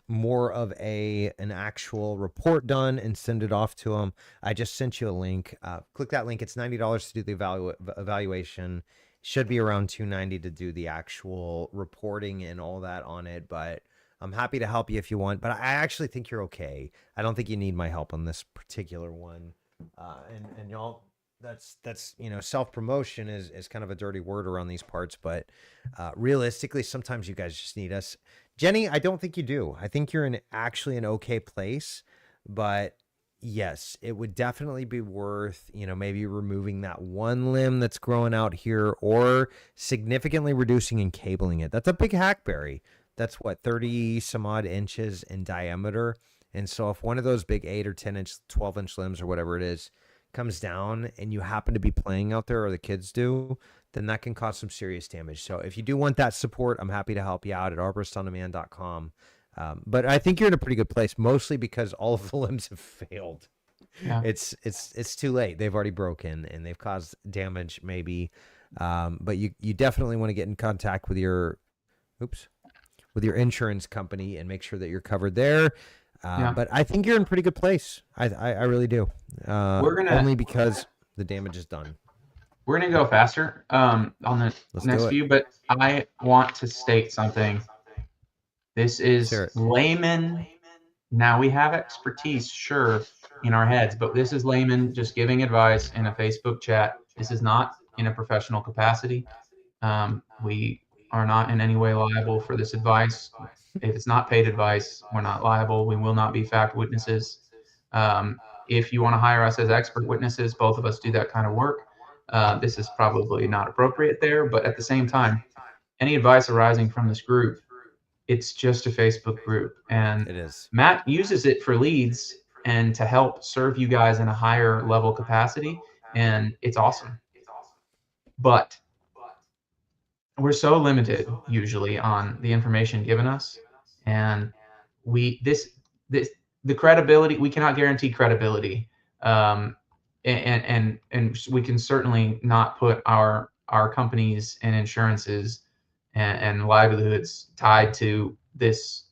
more of an actual report done and send it off to them, I just sent you a link. Click that link. It's $90 to do the evaluation. Should be around $290 to do the actual reporting and all that on it, but I'm happy to help you if you want. But I actually think you're okay. I don't think you need my help on this particular one. And y'all, that's self-promotion is kind of a dirty word around these parts, but realistically, sometimes you guys just need us. Jenny, I don't think you do. I think you're actually an okay place, but yes, it would definitely be worth, maybe removing that one limb that's growing out here or significantly reducing and cabling it. That's a big hackberry. That's 30 some odd inches in diameter. And so if one of those big 8 or 10 inch, 12 inch limbs or whatever it is comes down and you happen to be playing out there or the kids do, then that can cause some serious damage. So if you do want that support, I'm happy to help you out at arboristondemand.com. But I think you're in a pretty good place, mostly because all of the limbs have failed. Yeah. It's too late. They've already broken and they've caused damage maybe. But you definitely want to get in contact with your insurance company and make sure that you're covered there. But I think you're in a pretty good place. I really do. Only because the damage is done. We're gonna go faster on the next few, but I want to state something. This is layman. Now we have expertise, sure, in our heads, but this is layman just giving advice in a Facebook chat. This is not in a professional capacity. We are not in any way liable for this advice. If it's not paid advice, we're not liable. We will not be fact witnesses. If you want to hire us as expert witnesses, both of us do that kind of work. This is probably not appropriate there, but at the same time, any advice arising from this group, it's just a Facebook group, and it is. Matt uses it for leads and to help serve you guys in a higher level capacity, and it's awesome. But we're so limited usually on the information given us, and the credibility, we cannot guarantee credibility, and we can certainly not put our companies and insurances and livelihoods tied to this,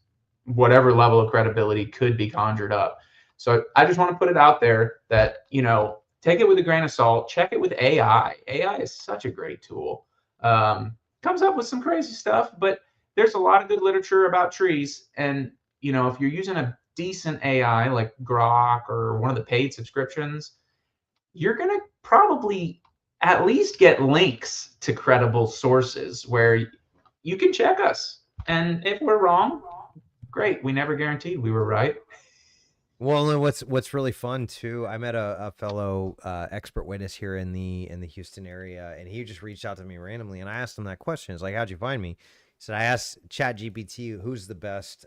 whatever level of credibility could be conjured up. So I just want to put it out there that, take it with a grain of salt, check it with AI. AI is such a great tool. Comes up with some crazy stuff, but there's a lot of good literature about trees. And, if you're using a decent AI like Grok or one of the paid subscriptions, you're going to probably at least get links to credible sources where you can check us. And if we're wrong, great. We never guaranteed we were right. Well, and what's really fun too, I met a fellow expert witness here in the Houston area, and he just reached out to me randomly, and I asked him that question. It's like, how'd you find me? He said, I asked ChatGPT who's the best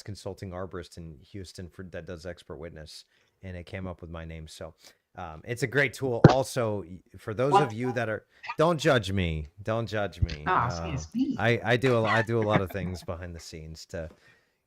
consulting arborist in Houston that does expert witness, and it came up with my name. So it's a great tool. Also, for those of you that are, don't judge me. I do a lot of things behind the scenes to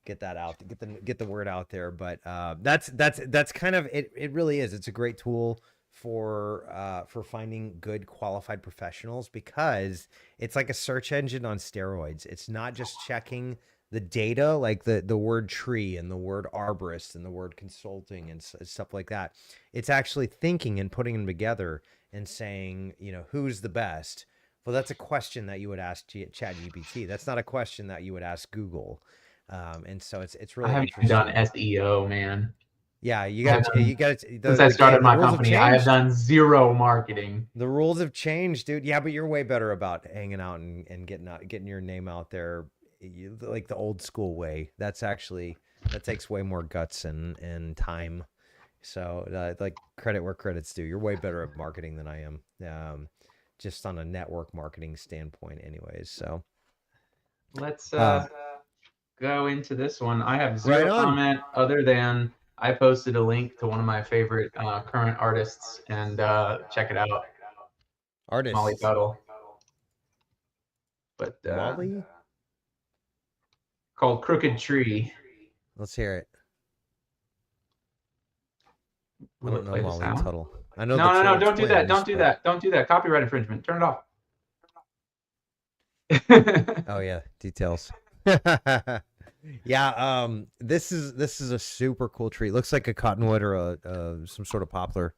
get that out, get the word out there. But that's kind of it. It really is. It's a great tool for finding good qualified professionals, because it's like a search engine on steroids. It's not just checking the data, like the word tree and the word arborist and the word consulting and stuff like that. It's actually thinking and putting them together and saying, who's the best. Well, that's a question that you would ask ChatGPT. That's not a question that you would ask Google. And so it's really. I haven't done SEO, man. Yeah, you got. Since I started my company, I have done zero marketing. The rules have changed, dude. Yeah, but you're way better about hanging out and getting your name out there, like the old school way. That takes way more guts and time. So, like, credit where credit's due. You're way better at marketing than I am. Just on a network marketing standpoint, anyways. So, let's go into this one. I have zero comment other than I posted a link to one of my favorite current artists, and check it out. Artist Molly Tuttle. But Molly? Called Crooked Tree. Let's hear it. I don't know Molly Tuttle. I know. No, don't do that. Don't do that. Don't do that. Copyright infringement. Turn it off. Oh yeah, details. Yeah, this is a super cool tree. It looks like a cottonwood or some sort of poplar.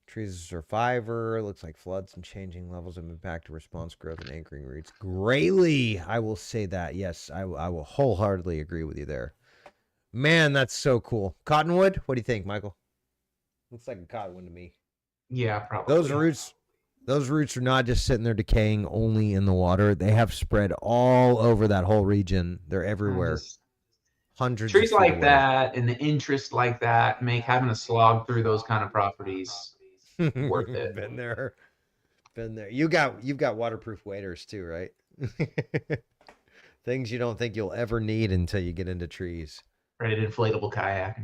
Trees is a survivor. Looks like floods and changing levels of impact to response growth and anchoring roots greatly. I will say that. Yes, I will wholeheartedly agree with you there. Man, that's so cool. Cottonwood? What do you think, Michael? Looks like a cottonwood to me. Yeah, probably. Those roots are not just sitting there decaying only in the water. They have spread all over that whole region. They're everywhere. Hundreds trees like that and the interest like that make having a slog through those kind of properties worth it. Been there. You've got waterproof waders too, right? Things you don't think you'll ever need until you get into trees. Right, an inflatable kayak.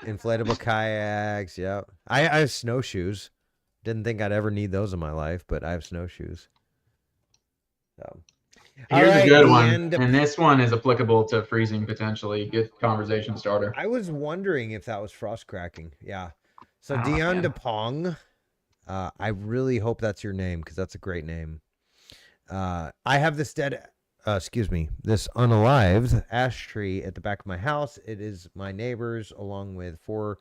Inflatable kayaks, yeah. I have snowshoes. Didn't think I'd ever need those in my life, but I have snowshoes. So, here's a good one, and this one is applicable to freezing potentially. Good conversation starter. I was wondering if that was frost cracking. Yeah. So Dion DePong, I really hope that's your name, because that's a great name. I have this dead this unalived ash tree at the back of my house. It is my neighbor's, along with 4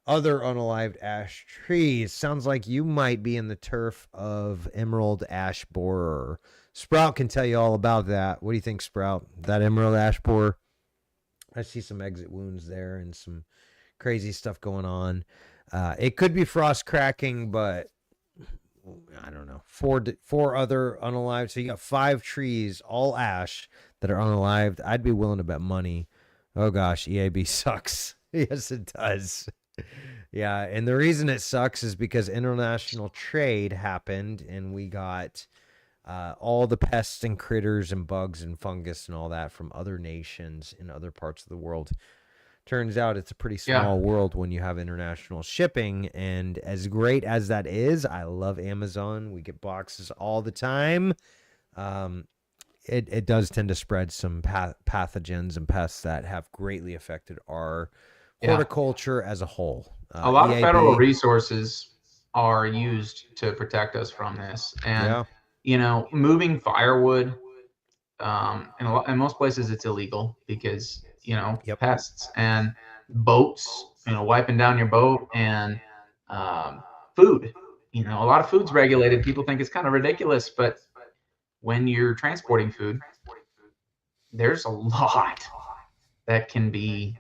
other unalived ash trees. Sounds like you might be in the turf of emerald ash borer. Sprout can tell you all about that. What do you think, Sprout? That emerald ash borer? I see some exit wounds there and some crazy stuff going on. It could be frost cracking, but I don't know. Four other unalived. So you got 5 trees, all ash, that are unalived. I'd be willing to bet money. Oh gosh, EAB sucks. Yes, it does. Yeah, and the reason it sucks is because international trade happened, and we got all the pests and critters and bugs and fungus and all that from other nations in other parts of the world. Turns out it's a pretty small world when you have international shipping, and as great as that is, I love Amazon. We get boxes all the time. It does tend to spread some pathogens and pests that have greatly affected our horticulture as a whole. A lot of federal resources are used to protect us from this, and moving firewood. In most places, it's illegal because pests and boats. Wiping down your boat and food. A lot of food's regulated. People think it's kind of ridiculous, but when you're transporting food, there's a lot that can be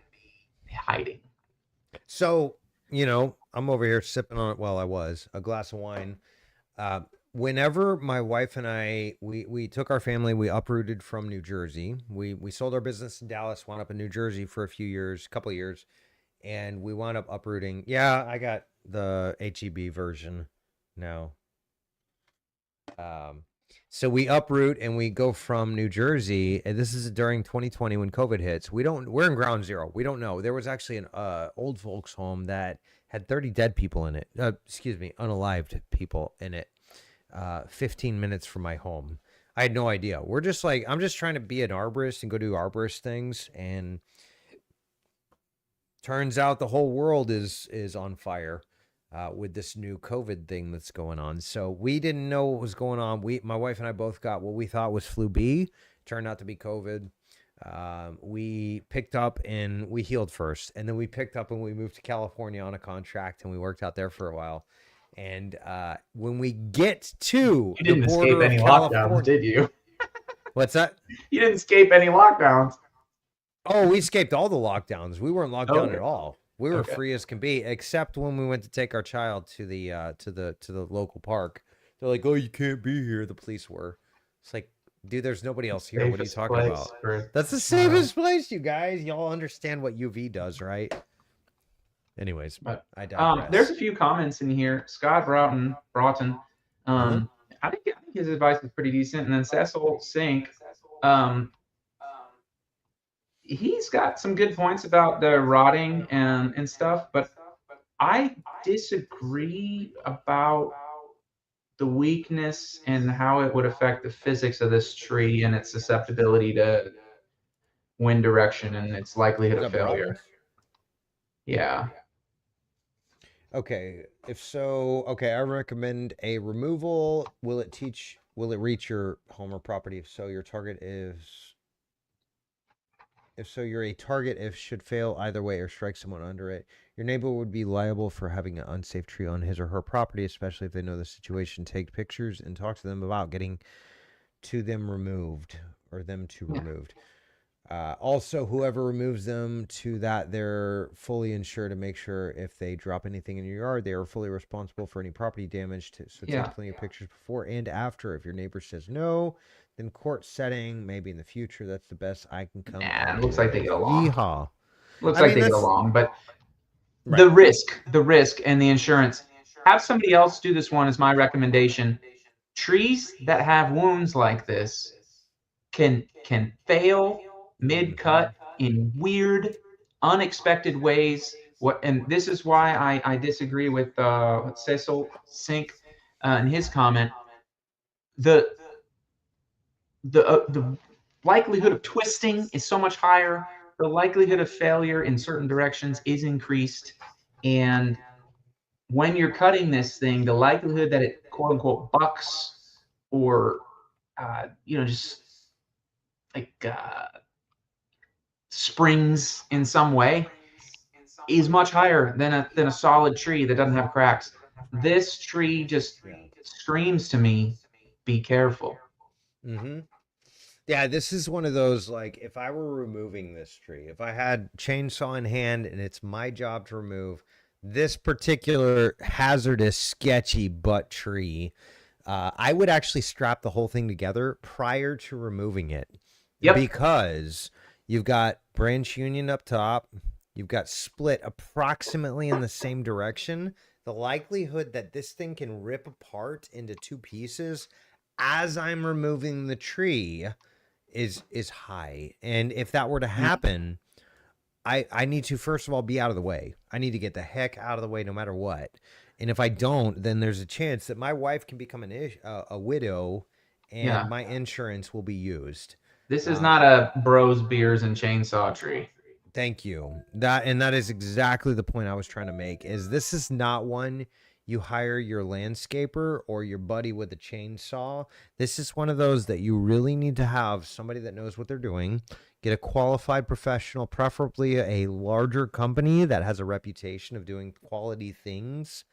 hiding. So, I'm over here sipping on it. Well, I was a glass of wine. Whenever my wife and I, we took our family, we uprooted from New Jersey. We sold our business in Dallas, wound up in New Jersey for a couple of years, and we wound up uprooting. Yeah, I got the HEB version now. So we uproot and we go from New Jersey, and this is during 2020 when COVID hits. We're in ground zero. We don't know. There was actually an old folks home that had 30 dead people in it. Unalived people in it. 15 minutes from my home. I had no idea. We're just like, I'm just trying to be an arborist and go do arborist things, and turns out the whole world is on fire with this new COVID thing that's going on. So we didn't know what was going on. My wife and I both got what we thought was flu B. Turned out to be COVID. We picked up and we healed first, and then we picked up and we moved to California on a contract, and we worked out there for a while. And when we get to the border of California, lockdowns, did you? What's that? You didn't escape any lockdowns. Oh, we escaped all the lockdowns. We weren't locked down at all. We were free as can be, except when we went to take our child to the local park. They're like, "Oh, you can't be here." The police were. It's like, dude, there's nobody else here. What are you talking about? That's the safest place, you guys. Y'all understand what UV does, right? Anyways, but I digress. There's a few comments in here. Scott Broughton. I think his advice is pretty decent. And then Cecil Sink, he's got some good points about the rotting and stuff, but I disagree about the weakness and how it would affect the physics of this tree and its susceptibility to wind direction and its likelihood of failure. Yeah. Okay. If so, I recommend a removal. Will it reach your home or property? If so, your target is. If so, you're a target if should fail either way or strike someone under it. Your neighbor would be liable for having an unsafe tree on his or her property, especially if they know the situation. Take pictures and talk to them about getting them removed. Also, whoever removes them to that, they're fully insured to make sure if they drop anything in your yard, they are fully responsible for any property damage. So take plenty of pictures before and after. If your neighbor says no, then court setting, maybe in the future. That's the best I can come. It looks like they get along. Yeehaw. Looks like they get along, but the risk and the insurance. Have somebody else do this one is my recommendation. Trees that have wounds like this can fail mid-cut in weird, unexpected ways. And this is why I disagree with Cecil Sink in his comment. The likelihood of twisting is so much higher. The likelihood of failure in certain directions is increased. And when you're cutting this thing, the likelihood that it quote unquote bucks or just springs in some way is much higher than a solid tree that doesn't have cracks. This tree just screams to me, be careful. Mm-hmm. Yeah, this is one of those, like, if I were removing this tree, if I had chainsaw in hand and it's my job to remove this particular hazardous, sketchy butt tree, I would actually strap the whole thing together prior to removing it. Yep. Because you've got branch union up top, you've got split approximately in the same direction. The likelihood that this thing can rip apart into two pieces as I'm removing the tree is high. And if that were to happen, I need to first of all be out of the way. I need to get the heck out of the way no matter what. And if I don't, then there's a chance that my wife can become a widow and my insurance will be used. This is not a bros, beers, and chainsaw tree. Thank you. That is exactly the point I was trying to make. Is this is not one you hire your landscaper or your buddy with a chainsaw. This is one of those that you really need to have somebody that knows what they're doing. Get a qualified professional, preferably a larger company that has a reputation of doing quality things.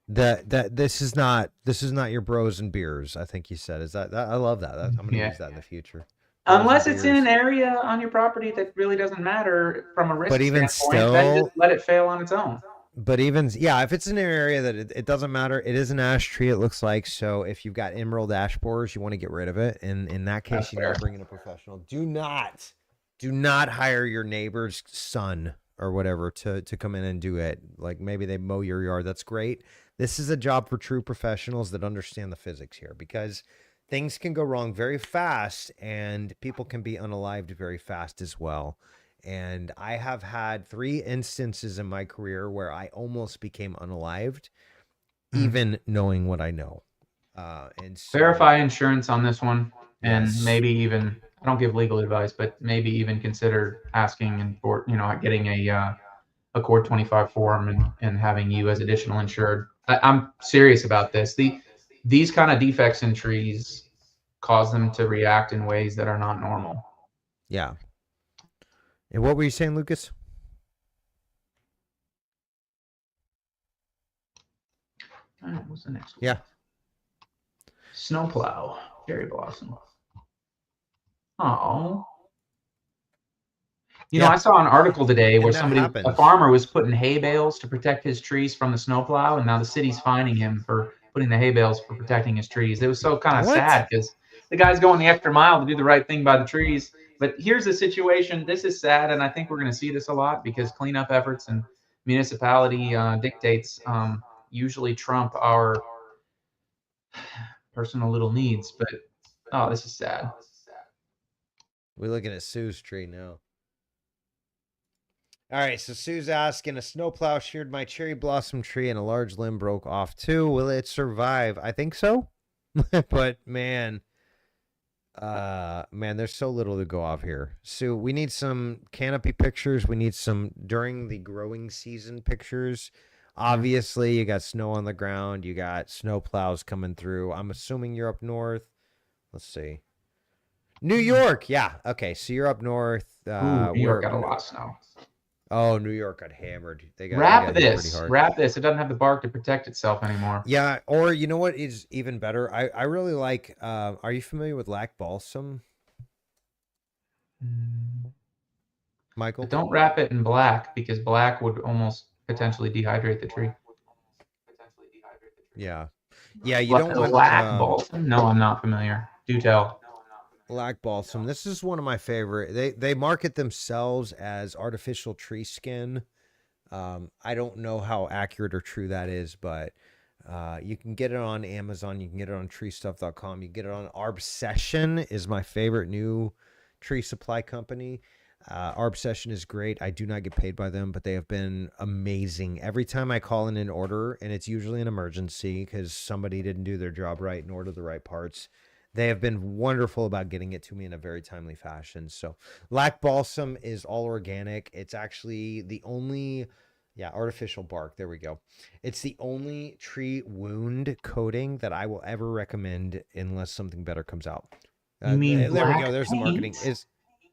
This is not your bros and beers. I think you said is that I love that. I'm going to use that in the future. Unless it's in an area on your property that really doesn't matter from a risk but even standpoint, still, then just let it fail on its own. But even, yeah, if it's in an area that it doesn't matter, it is an ash tree, it looks like. So if you've got emerald ash borers, you want to get rid of it. And in that case, That's you need to bring in a professional. Do not hire your neighbor's son or whatever to come in and do it. Like maybe they mow your yard. That's great. This is a job for true professionals that understand the physics here, because things can go wrong very fast and people can be unalived very fast as well. And I have had 3 instances in my career where I almost became unalived, even knowing what I know. And so, verify insurance on this one, and maybe even, I don't give legal advice, but maybe even consider asking and for getting a Cord 25 form and having you as additional insured. I'm serious about this. These kind of defects in trees cause them to react in ways that are not normal. Yeah. And what were you saying, Lucas? What's the next one? Yeah. Snowplow, cherry blossom. Oh. You know, I saw an article today where a farmer was putting hay bales to protect his trees from the snowplow, and now the city's fining him for putting the hay bales for protecting his trees. It was so kind of sad because the guy's going the extra mile to do the right thing by the trees. But here's the situation. This is sad, and I think we're going to see this a lot because cleanup efforts and municipality dictates usually trump our personal little needs. But, oh, this is sad. We're looking at Sue's tree now. All right, so Sue's asking, a snowplow sheared my cherry blossom tree and a large limb broke off too. Will it survive? I think so. But man, there's so little to go off here. Sue, we need some canopy pictures. We need some during the growing season pictures. Obviously, you got snow on the ground. You got snow plows coming through. I'm assuming you're up north. Let's see. New York. Yeah. Okay. So you're up north. New York got a lot of snow. Oh, New York got hammered. They got wrap this. It doesn't have the bark to protect itself anymore. Yeah, or you know what is even better? I really like. Are you familiar with lac balsam, Michael? But don't wrap it in black because black would almost potentially dehydrate the tree. Yeah, yeah. You don't want lac balsam. No, I'm not familiar. Do tell. Lac balsam. This is one of my favorite. They market themselves as artificial tree skin. I don't know how accurate or true that is, but you can get it on Amazon. You can get it on treestuff.com. You can get it on Arbsession is my favorite new tree supply company. Arbsession is great. I do not get paid by them, but they have been amazing. Every time I call in an order, and it's usually an emergency because somebody didn't do their job right and order the right parts, they have been wonderful about getting it to me in a very timely fashion. So lac balsam is all organic. It's actually the only Yeah, artificial bark. There we go. It's the only tree wound coating that I will ever recommend unless something better comes out. You mean There we go. black There's the marketing. paint? Is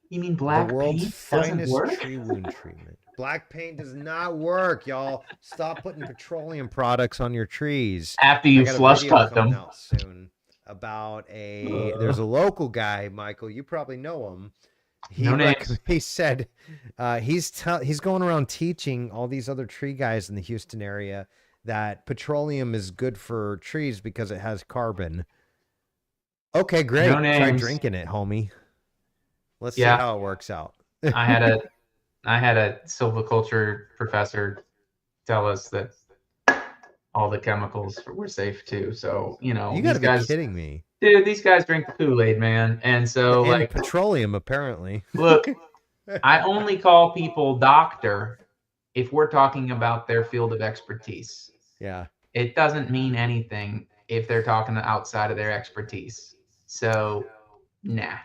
You mean the black world's paint doesn't finest work? tree wound treatment. Black paint does not work, y'all. Stop putting petroleum products on your trees. After I you got a flush video cut coming them. out soon about there's Uh, a local guy, Michael, you probably know him. no names. He said he's going around teaching all these other tree guys in the Houston area that petroleum is good for trees because it has carbon. Okay, great. No Try names. drinking it, homie. Let's see Yeah, how it works out. I had a silviculture professor tell us that all the chemicals were safe too. So, You got these to be guys, kidding me. dude, these guys drink the Kool-Aid, man. And so, And like, petroleum, apparently. look, I only call people doctor if we're talking about their field of expertise. Yeah. It doesn't mean anything if they're talking outside of their expertise. So, nah.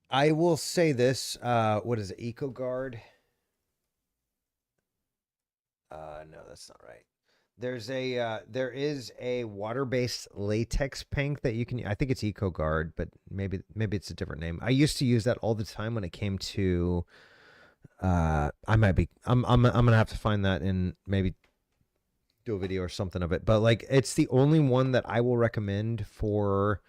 I will say this. What is it? EcoGuard? No, that's not right. There is a water-based latex paint that you can. I think it's EcoGuard, but maybe it's a different name. I used to use that all the time when it came to. I might be. I'm gonna have to find that and maybe do a video or something of it. But like, it's the only one that I will recommend for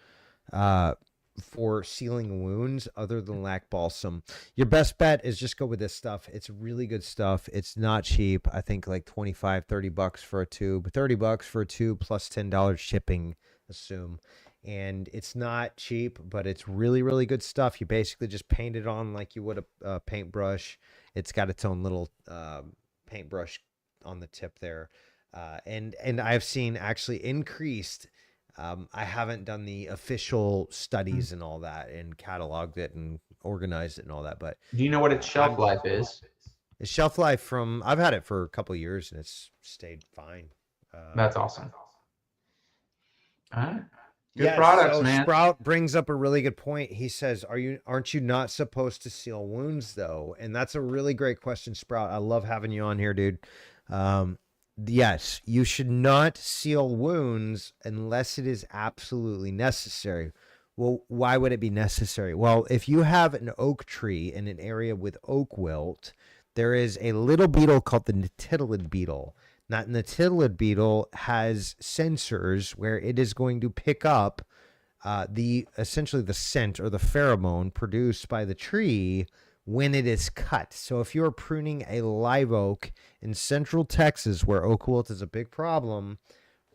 sealing wounds other than lac balsam. Your best bet is just go with this stuff. It's really good stuff. It's not cheap. I think like 25, $30 for a tube, $30 for a tube plus $10 shipping, assume. And it's not cheap, but it's really, really good stuff. You basically just paint it on like you would a paintbrush. It's got its own little paintbrush on the tip there. And I've seen actually increased. I haven't done the official studies and all that and cataloged it and organized it and all that, but Do you know what its shelf life is? the shelf life I've had it for a couple of years and it's stayed fine. That's awesome. All right. Good Yes, products, so man. Sprout brings up a really good point. He says, aren't you not supposed to seal wounds though? And that's a really great question, Sprout. I love having you on here, dude. Yes, you should not seal wounds unless it is absolutely necessary. Well, why would it be necessary? Well, if you have an oak tree in an area with oak wilt, there is a little beetle called the natilid beetle. That natilid beetle has sensors where it is going to pick up essentially the scent or the pheromone produced by the tree when it is cut. So if you're pruning a live oak in central Texas, where oak wilt is a big problem,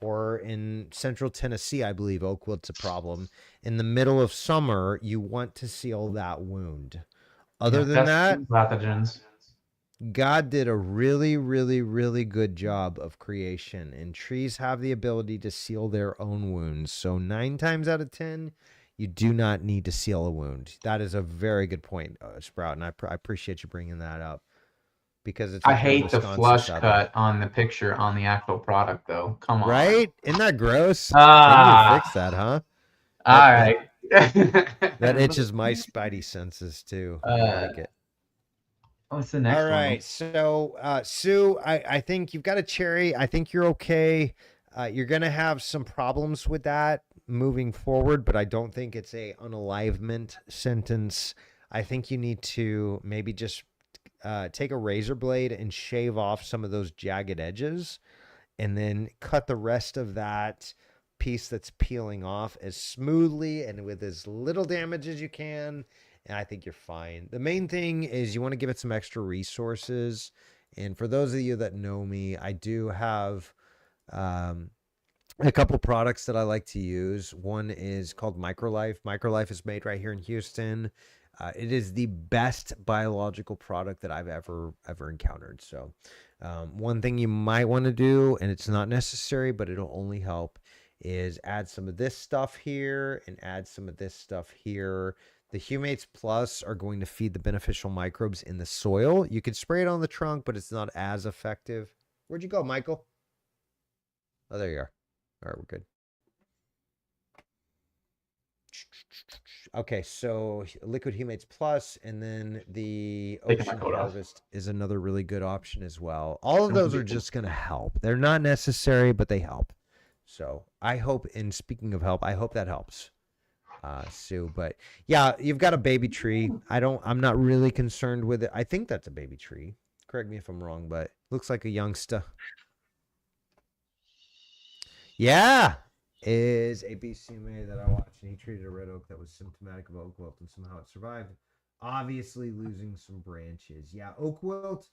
or in central Tennessee, I believe oak wilt's a problem, in the middle of summer, you want to seal that wound. Other than that, pathogens. God did a really, really, really good job of creation, and trees have the ability to seal their own wounds. So 9 times out of 10, you do not need to seal a wound. That is a very good point, Sprout, and I appreciate you bringing that up because it's. I hate the flush cut on the picture on the actual product, though. Come on. Right? Isn't that gross? They need to fix that, huh? All right. That itches my spidey senses too. I like it. What's the next one? All right. So, Sue, I think you've got a cherry. I think you're okay. You're going to have some problems with that moving forward, but I don't think it's a unalivement sentence. I think you need to maybe just take a razor blade and shave off some of those jagged edges and then cut the rest of that piece that's peeling off as smoothly and with as little damage as you can. And I think you're fine. The main thing is you want to give it some extra resources. And for those of you that know me, I do have a couple products that I like to use. One is called Microlife. Microlife is made right here in Houston. It is the best biological product that I've ever encountered. So one thing you might want to do, and it's not necessary, but it'll only help, is add some of this stuff here and add some of this stuff here. The Humates Plus are going to feed the beneficial microbes in the soil. You can spray it on the trunk, but it's not as effective. Where'd you go, Michael? Oh, there you are. All right, we're good. Okay, so Liquid Humates Plus, and then the Taking my Ocean coat off. Harvest is another really good option as well. All of Don't those are forget to- just going to help. They're not necessary, but they help. So I hope, and speaking of help, I hope that helps, Sue. But yeah, you've got a baby tree. I'm not really concerned with it. I think that's a baby tree. Correct me if I'm wrong, but looks like a youngster. Yeah, is a BCMA that I watched, and he treated a red oak that was symptomatic of oak wilt, and somehow it survived. Obviously, losing some branches. Yeah, oak wilt.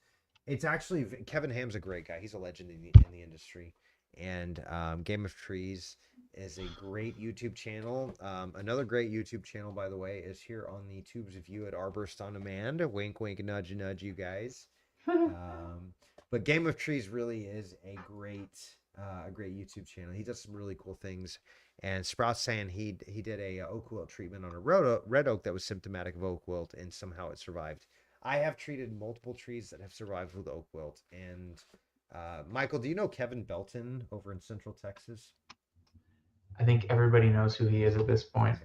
It's actually Kevin Ham's a great guy. He's a legend in the industry, and Game of Trees is a great YouTube channel. Another great YouTube channel, by the way, is here on the tubes of you at Arborist on Demand. Wink, wink, nudge, nudge, you guys. But Game of Trees really is a great YouTube channel. He does some really cool things. And Sprout's saying he did a oak wilt treatment on a red oak that was symptomatic of oak wilt, and somehow it survived. I have treated multiple trees that have survived with oak wilt. And Michael, do you know Kevin Belton over in Central Texas? I think everybody knows who he is at this point.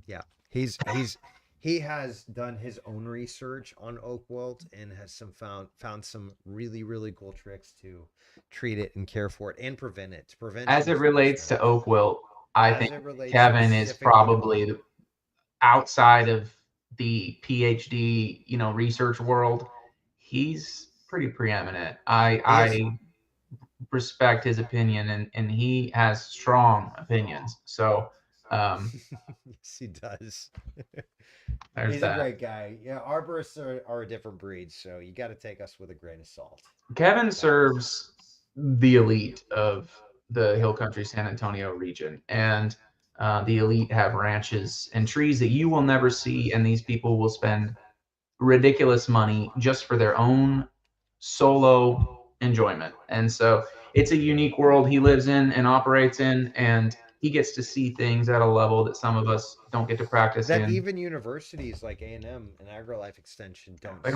Yeah, he has done his own research on oak wilt and has found some really cool tricks to treat it and care for it and prevent it. As it relates to oak wilt, I think Kevin is probably outside of the PhD, research world. He's pretty preeminent. I respect his opinion, and he has strong opinions. So, yes, he does. He's a great guy. Yeah, arborists are a different breed, so you got to take us with a grain of salt. Kevin serves the elite of the Hill Country San Antonio region, and the elite have ranches and trees that you will never see, and these people will spend ridiculous money just for their own solo enjoyment. And so it's a unique world he lives in and operates in, and he gets to see things at a level that some of us don't get to practice that in. Even universities like A&M and AgriLife Extension don't see.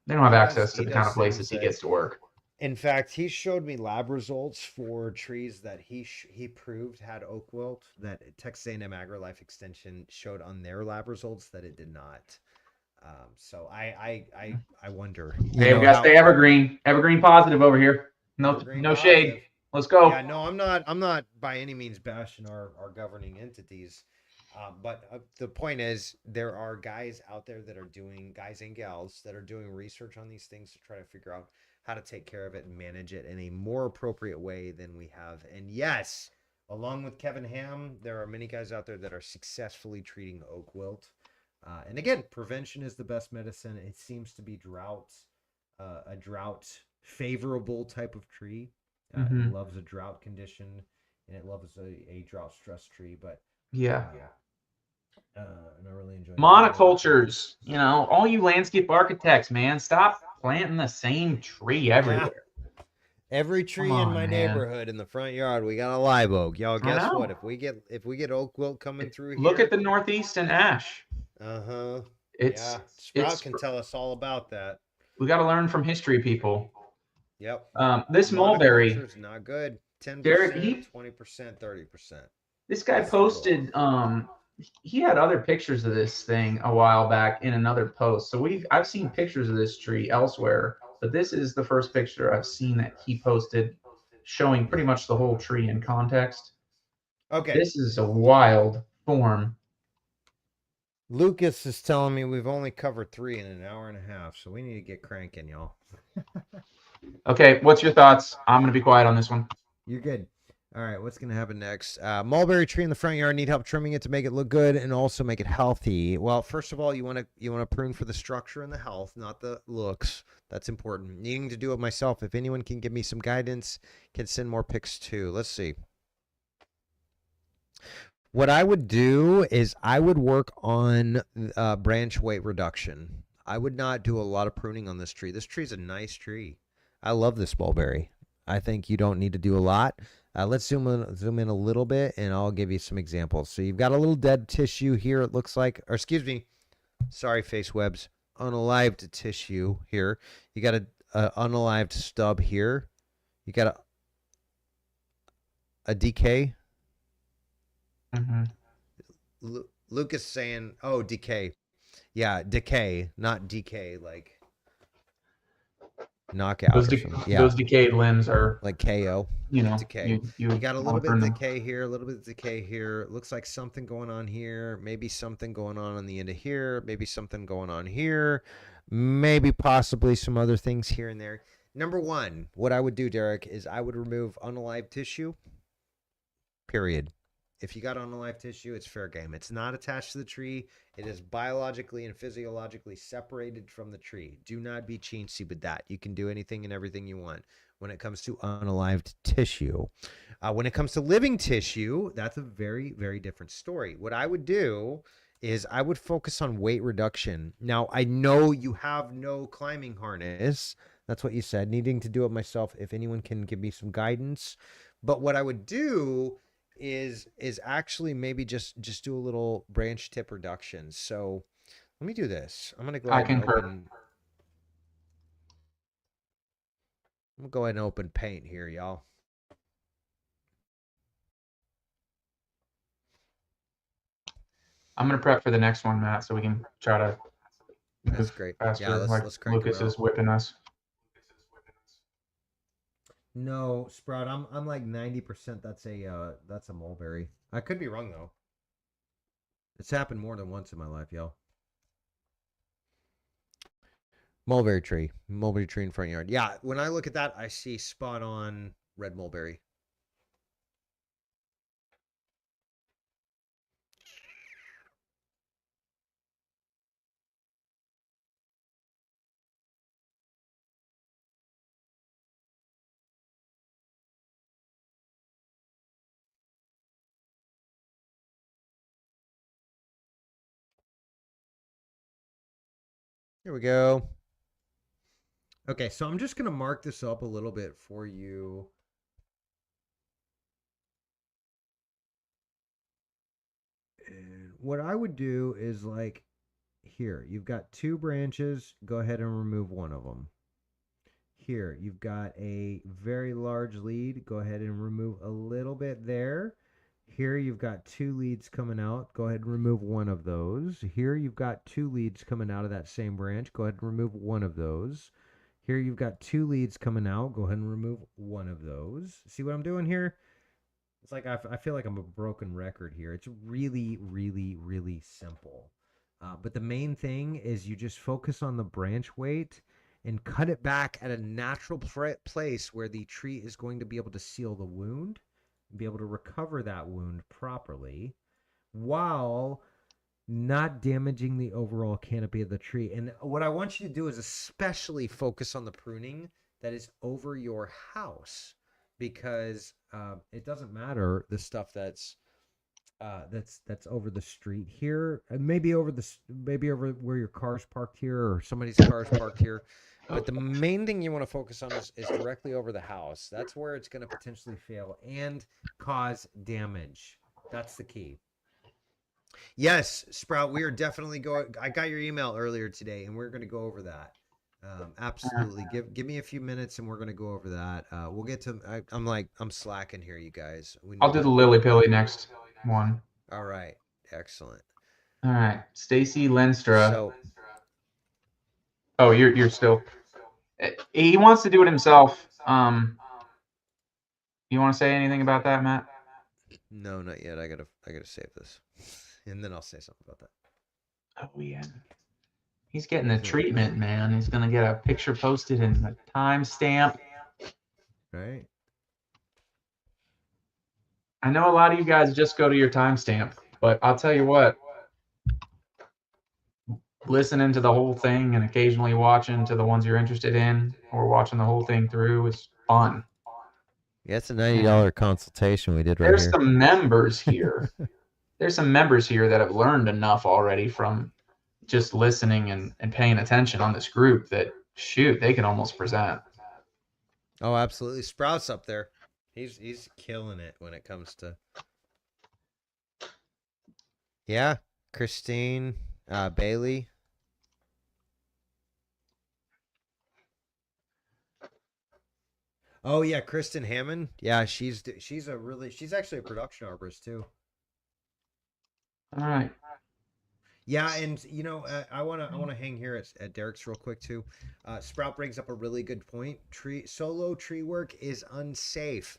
They don't have access to the kind of places he gets to work. In fact, he showed me lab results for trees that he proved had oak wilt that Texas A&M AgriLife Extension showed on their lab results that it did not. So I wonder. Hey, we got to stay evergreen positive over here. No shade. Let's go. Yeah, no, I'm not by any means bashing our governing entities. But the point is, there are guys out there that are guys and gals that are doing research on these things to try to figure out how to take care of it and manage it in a more appropriate way than we have. And yes, along with Kevin Ham, there are many guys out there that are successfully treating oak wilt. And again, prevention is the best medicine. It seems to be a drought favorable type of tree. It loves a drought condition, and it loves a drought stress tree. But yeah. And I really enjoy monocultures. All you landscape architects, man, stop planting the same tree everywhere. Yeah. Every tree in my neighborhood in the front yard, we got a live oak. Y'all, guess what? If we get oak wilt coming through look at the northeastern ash. Sprout can tell us all about that. We got to learn from history, people. Yep. This mulberry is not good. 10%, Derek, 20%, 30%. This guy posted. He had other pictures of this thing a while back in another post. So I've seen pictures of this tree elsewhere, but this is the first picture I've seen that he posted showing pretty much the whole tree in context. Okay. This is a wild form. Lucas is telling me we've only covered 3 in an hour and a half, so we need to get cranking, y'all. Okay, what's your thoughts? I'm going to be quiet on this one. You're good. All right, what's going to happen next? Mulberry tree in the front yard, need help trimming it to make it look good and also make it healthy. Well, first of all, you want to prune for the structure and the health, not the looks. That's important. Needing to do it myself. If anyone can give me some guidance, can send more pics too. Let's see. What I would do is I would work on branch weight reduction. I would not do a lot of pruning on this tree. This tree is a nice tree. I love this mulberry. I think you don't need to do a lot. Let's zoom in a little bit, and I'll give you some examples. So you've got a little dead tissue here, it looks like, or excuse me, sorry, face webs, unalived tissue here. You got a unalived stub here. You got a decay. Lucas saying, "Oh, decay." Yeah, decay, not decay, like knockout or something. Yeah, Those decayed limbs are, like KO. Decay. You you got a little want to bit of prune them. decay here, a little bit of decay here. Looks like something going on here. Maybe something going on the end of here. Maybe something going on here. Maybe possibly some other things here and there. Number one, what I would do, Derek, is I would remove unalive tissue. Period. If you got unalive tissue, it's fair game. It's not attached to the tree. It is biologically and physiologically separated from the tree. Do not be chintzy with that. You can do anything and everything you want when it comes to unalived tissue. When it comes to living tissue, that's a very, very different story. What I would do is I would focus on weight reduction. Now, I know you have no climbing harness. That's what you said, needing to do it myself. If anyone can give me some guidance. But what I would do is actually maybe just do a little branch tip reduction. So let me do this. I'm gonna go I ahead and concur. open paint here, y'all. I'm gonna prep for the next one, Matt, so we can try to That's move great. faster. Yeah, Like let's crank them Lucas is out. whipping us. No, Sprout, I'm like 90%. That's a mulberry. I could be wrong though. It's happened more than once in my life, y'all. Mulberry tree in front yard. Yeah, when I look at that, I see spot on red mulberry. Here we go. Okay, so I'm just going to mark this up a little bit for you. And what I would do is like here, you've got two branches. Go ahead and remove one of them. Here, you've got a very large lead. Go ahead and remove a little bit there. Here, you've got two leads coming out. Go ahead and remove one of those. Here, you've got two leads coming out of that same branch. Go ahead and remove one of those. Here, you've got two leads coming out. Go ahead and remove one of those. See what I'm doing here? It's like I feel like I'm a broken record here. It's really, really, really simple. But the main thing is you just focus on the branch weight and cut it back at a natural place where the tree is going to be able to seal the wound, be able to recover that wound properly while not damaging the overall canopy of the tree. And what I want you to do is especially focus on the pruning that is over your house, because it doesn't matter the stuff that's over the street here, maybe over where your car's parked here or somebody's car's parked here. But the main thing you want to focus on is directly over the house. That's where it's going to potentially fail and cause damage. That's the key. Yes, Sprout, we are definitely going. I got your email earlier today, and we're going to go over that. Absolutely. Give me a few minutes, and we're going to go over that. We'll get to. I'm slacking here, you guys. I'll do the Lily Pilly next one. All right. Excellent. All right, Stacy Lenstra. So, oh, you're still. He wants to do it himself. You want to say anything about that, Matt? no, not yet. I gotta save this, and then I'll say something about that. Oh yeah. He's getting the treatment, man. He's gonna get a picture posted and a timestamp. Right. I know a lot of you guys just go to your timestamp, but I'll tell you what. Listening to the whole thing and occasionally watching to the ones you're interested in, or watching the whole thing through is fun. Yeah, it's a $90 consultation we did right There's here. some members here. There's some members here that have learned enough already from just listening and paying attention on this group that, shoot, they can almost present. Oh, absolutely. Sprout's up there. He's killing it when it comes to. Yeah, Christine, Bailey. Oh yeah, Kristen Hammond. Yeah, she's actually a production arborist too. All right. Yeah, and I wanna hang here at Derek's real quick too. Sprout brings up a really good point. Solo tree work is unsafe.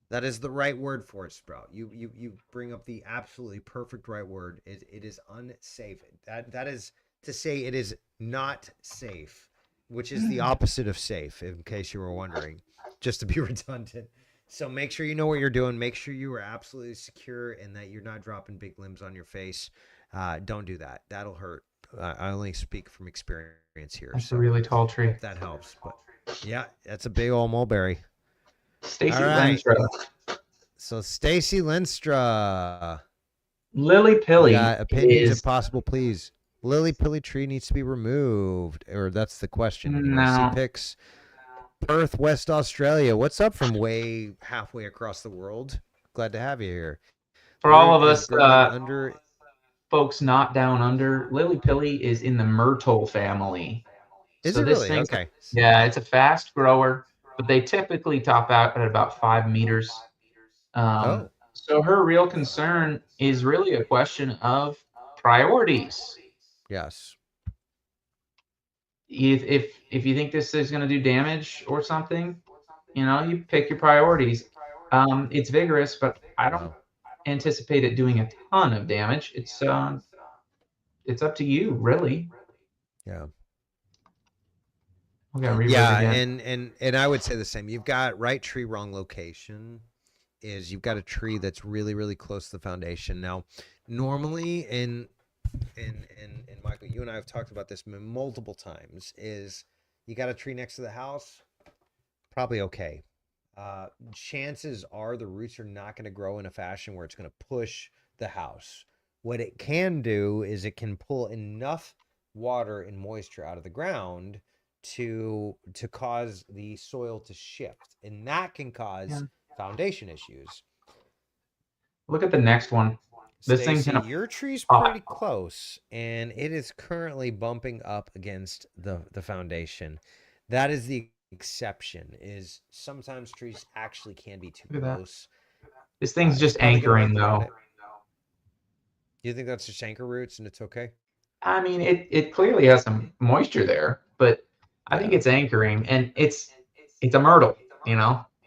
That is the right word for it, Sprout. You bring up the absolutely perfect right word. It is unsafe. That is to say it is not safe, which is the opposite of safe, in case you were wondering, just to be redundant. So make sure you know what you're doing. Make sure you are absolutely secure and that you're not dropping big limbs on your face. Don't do that. That'll hurt. I only speak from experience here, That's a so really tall tree. hope that helps. But yeah, that's a big old mulberry. All Stacy right. Lenstra. So Stacy Lenstra, Lily you Pilly got opinions if is possible, please. Lily Pilly tree needs to be removed, or that's the question anyway. See no. pics. Perth, West Australia. What's up from way halfway across the world? Glad to have you here. For all Where of is us growing under? folks not down under, Lily Pilly is in the myrtle family. Is So it this really? thing's Okay. yeah, it's a fast grower, but they typically top out at about 5 meters. Oh, So her real concern is really a question of priorities. yes. If you think this is going to do damage or something, you pick your priorities. It's vigorous, but I don't Wow. anticipate it doing a ton of damage. It's up to you, really. Yeah. I'm gonna revert Yeah, again. and I would say the same. You've got right tree, wrong location. Is you've got a tree that's really really close to the foundation. Now, normally in Michael, you and I have talked about this multiple times. Is you got a tree next to the house, probably okay. Chances are the roots are not going to grow in a fashion where it's going to push the house. What it can do is it can pull enough water and moisture out of the ground to cause the soil to shift, and that can Yeah. cause foundation issues. Look at the next one. This thing's Stacy, gonna your tree's pop. pretty close, and it is currently bumping up against the foundation. That is the exception. Is sometimes trees actually can be too Look at that. close. This thing's It's just probably going to anchoring wipe it out. though. Do you think that's just anchor roots and it's okay? I mean, it clearly has some moisture there, but I think Yeah. it's anchoring, and it's a myrtle.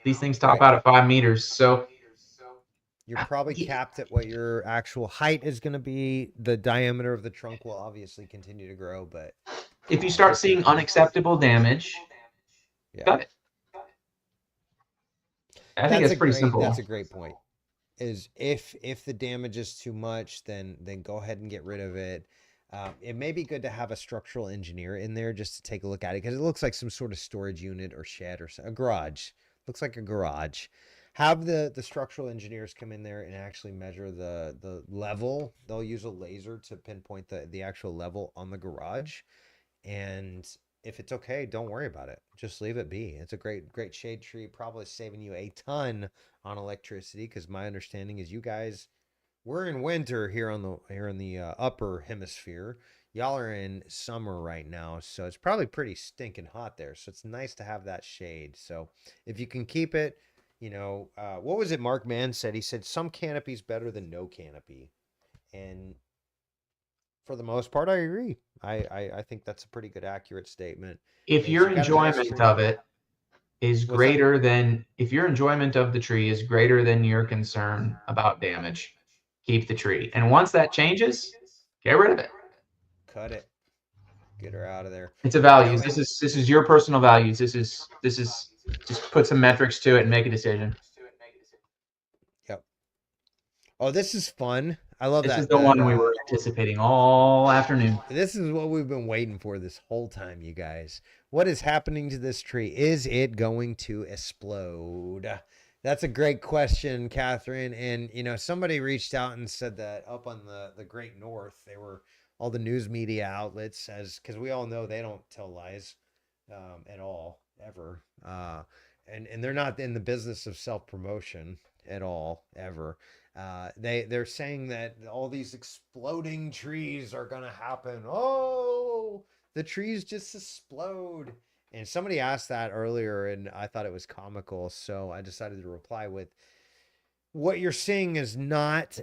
These things top Right. out at 5 meters. So You're probably capped at what your actual height is going to be. The diameter of the trunk will obviously continue to grow, but if you start you're seeing thinking, unacceptable damage, yeah. cut it. I think that's pretty That's simple. a great point. Is if the damage is too much, then go ahead and get rid of it. It may be good to have a structural engineer in there just to take a look at it because it looks like some sort of storage unit or shed or a garage. Looks like a garage. Have the structural engineers come in there and actually measure the level. They'll use a laser to pinpoint the actual level on the garage, and if it's okay, don't worry about it. Just leave it be. It's a great shade tree, probably saving you a ton on electricity because my understanding is you guys, we're in winter here in the upper hemisphere. Y'all are in summer right now, so it's probably pretty stinking hot there. So it's nice to have that shade. So if you can keep it, what was it Mark Mann said? He said some canopy's better than no canopy. And for the most part, I agree. I think that's a pretty good, accurate statement. If Is your you got a nice enjoyment tree. of it is What's that? greater than if your enjoyment of the tree is greater than your concern about damage, keep the tree. And once that changes, get rid of it. Cut it. Get her out of there. It's a values. This And is this is your personal values. This is just put some metrics to it and make a decision. yep. Oh, this is fun. I love This is that. the one we were anticipating all afternoon. This is what we've been waiting for this whole time, you guys. What is happening to this tree? Is it going to explode? That's a great question, Catherine. And somebody reached out and said that up on the Great North, they were all the news media outlets, as because we all know they don't tell lies at all, ever. And they're not in the business of self promotion at all, ever. They're saying that all these exploding trees are gonna happen. Oh, the trees just explode. And somebody asked that earlier, and I thought it was comical, so I decided to reply with, "What you're seeing is not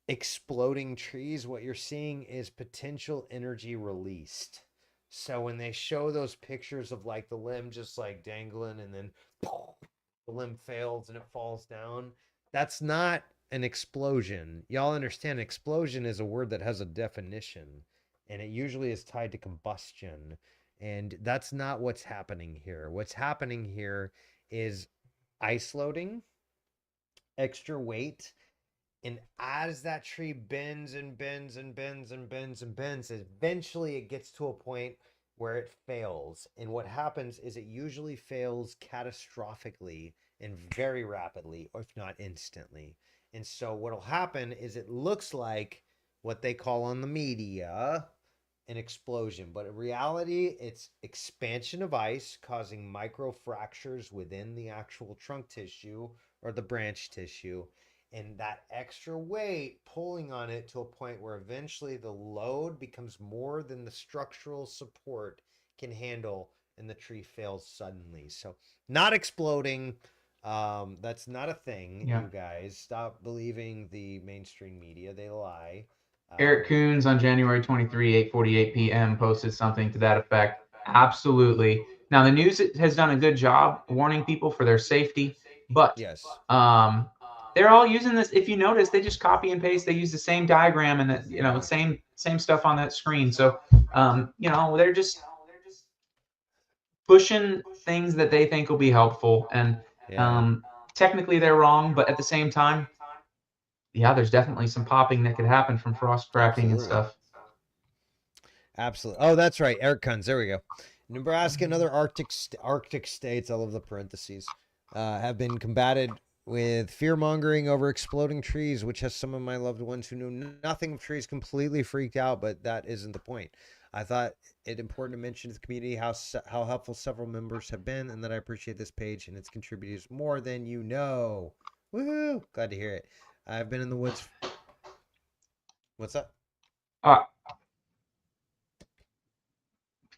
exploding trees, what you're seeing is potential energy released. So when they show those pictures of like the limb just like dangling and then the limb fails and it falls down, that's not an explosion. Y'all understand explosion is a word that has a definition, and it usually is tied to combustion. And that's not what's happening here. What's happening here is ice loading, extra weight, and as that tree bends and bends and bends and bends and bends, eventually it gets to a point where it fails. And what happens is it usually fails catastrophically and very rapidly, or if not instantly. And so what'll happen is it looks like what they call on the media an explosion, but in reality, it's expansion of ice causing micro fractures within the actual trunk tissue or the branch tissue, and that extra weight pulling on it to a point where eventually the load becomes more than the structural support can handle, and the tree fails suddenly. So, not exploding. That's not a thing, Yeah. you guys. Stop believing the mainstream media. They lie. Eric Coons on January 23, 8:48 p.m. posted something to that effect. Absolutely. Now, the news has done a good job warning people for their safety, but Yes. they're all using this. If you notice, they just copy and paste. They use the same diagram and the same stuff on that screen. So, they're just pushing things that they think will be helpful, and technically they're wrong, but at the same time, yeah, there's definitely some popping that could happen from frost cracking and stuff. Absolutely. Oh, that's right. Eric Kunz. There we go. Nebraska and other Arctic states, I love the parentheses, have been combated with fear-mongering over exploding trees, which has some of my loved ones who knew nothing of trees completely freaked out, but that isn't the point. I thought it important to mention to the community how helpful several members have been, and that I appreciate this page and its contributors more than you know. Woohoo! Glad to hear it. I've been in the woods. What's up?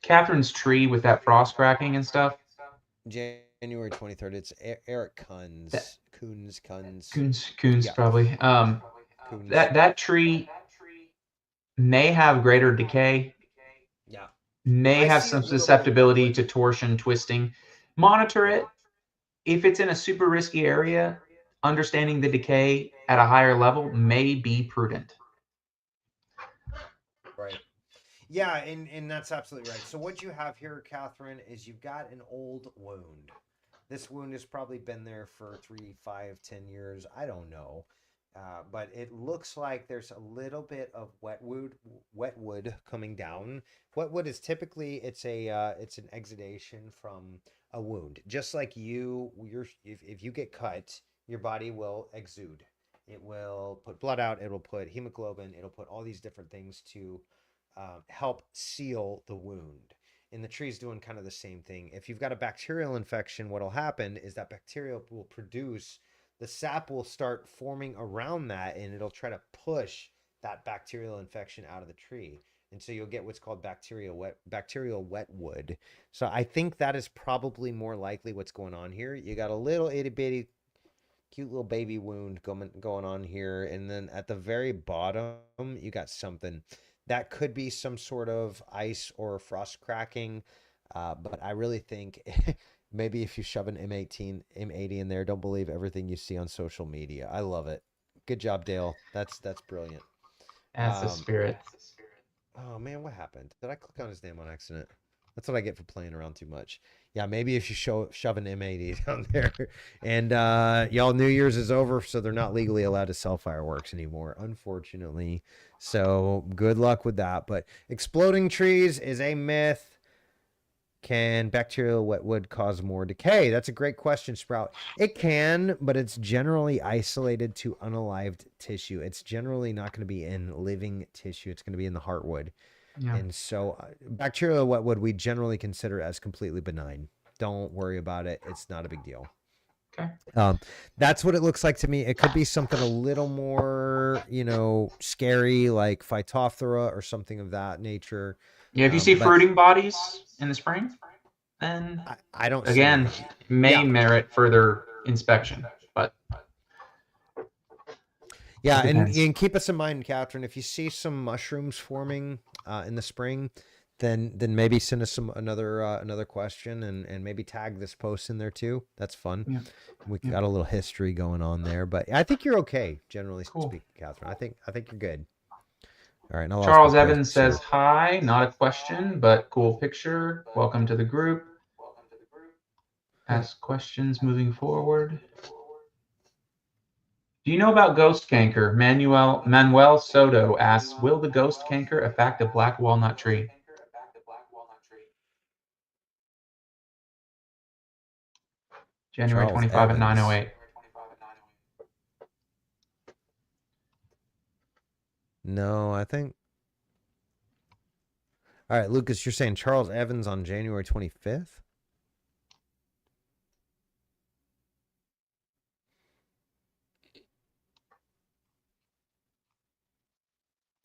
Catherine's tree with that frost cracking and stuff. January 23rd. It's Eric Kunz. Coons Yeah. probably. Kunz. That tree may have greater decay. Yeah. May have some susceptibility to torsion, twisting. Monitor it. If it's in a super risky area, understanding the decay at a higher level may be prudent. Right. Yeah, and that's absolutely right. So what you have here, Catherine, is you've got an old wound. This wound has probably been there for 3, 5, 10 years. I don't know. But it looks like there's a little bit of wetwood coming down. Wetwood is typically it's an exudation from a wound. Just like if you get cut, your body will exude. It will put blood out. It'll put hemoglobin. It'll put all these different things to help seal the wound. And the tree's doing kind of the same thing. If you've got a bacterial infection, what'll happen is that bacteria will produce, the sap will start forming around that, and it'll try to push that bacterial infection out of the tree. And so you'll get what's called bacterial wetwood. So I think that is probably more likely what's going on here. You got a little itty bitty cute little baby wound going on here, and then at the very bottom you got something that could be some sort of ice or frost cracking, but I really think maybe if you shove an M80 in there, don't believe everything you see on social media. I love it. Good job, Dale. That's brilliant. That's the spirit. Oh man, what happened? Did I click on his name on accident? That's what I get for playing around too much. Yeah, maybe if you shove an M80 down there. And y'all, New Year's is over, so they're not legally allowed to sell fireworks anymore, unfortunately. So good luck with that. But exploding trees is a myth. Can bacterial wetwood cause more decay? That's a great question, Sprout. It can, but it's generally isolated to unalived tissue. It's generally not going to be in living tissue. It's going to be in the heartwood. Yeah. And so bacterial wetwood we generally consider as completely benign. Don't worry about it. It's not a big deal. Okay. That's what it looks like to me. It could be something a little more, scary, like Phytophthora or something of that nature. Yeah, if you see fruiting bodies in the spring, then I don't. Again, may merit further inspection. But Yeah, It depends. and keep us in mind, Catherine, if you see some mushrooms forming in the spring, then maybe send us another question and maybe tag this post in there too. That's fun. Yeah. We Yeah. got a little history going on there, but I think you're okay, generally Cool. speaking, Catherine. I think you're good. All right, and I lost my Charles place Evans here. says hi, not a question, but cool picture. Welcome to the group. Ask questions moving forward. Do you know about ghost canker? Manuel Soto asks, will the ghost canker affect a black walnut tree? January Charles 25 at Evans. 9:08. No, I think. All right, Lucas, you're saying Charles Evans on January 25th?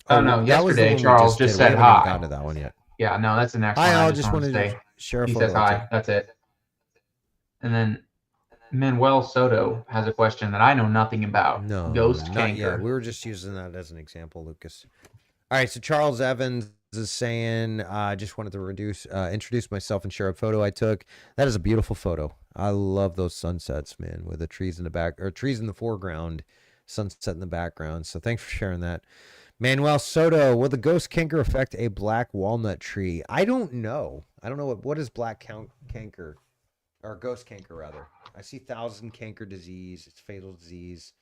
Oh Oh, no, that was the yesterday one we Charles just just did. We said haven't even hi. gotten to that one yet. Yeah, no, that's the next Hi, one. I Al. just Just want to wanted to say share a he says photo. That's it. hi. That's it. And then Manuel Soto has a question that I know nothing about. No, Ghost not yet. canker. We were just using that as an example, Lucas. All right, so Charles Evans is saying, I just wanted to introduce myself and share a photo I took. That is a beautiful photo. I love those sunsets, man, with the trees in the back or trees in the foreground, sunset in the background. So thanks for sharing that. Manuel Soto, will the ghost canker affect a black walnut tree? I don't know. I don't know what is black canker or ghost canker rather. I see thousand canker disease. It's fatal disease.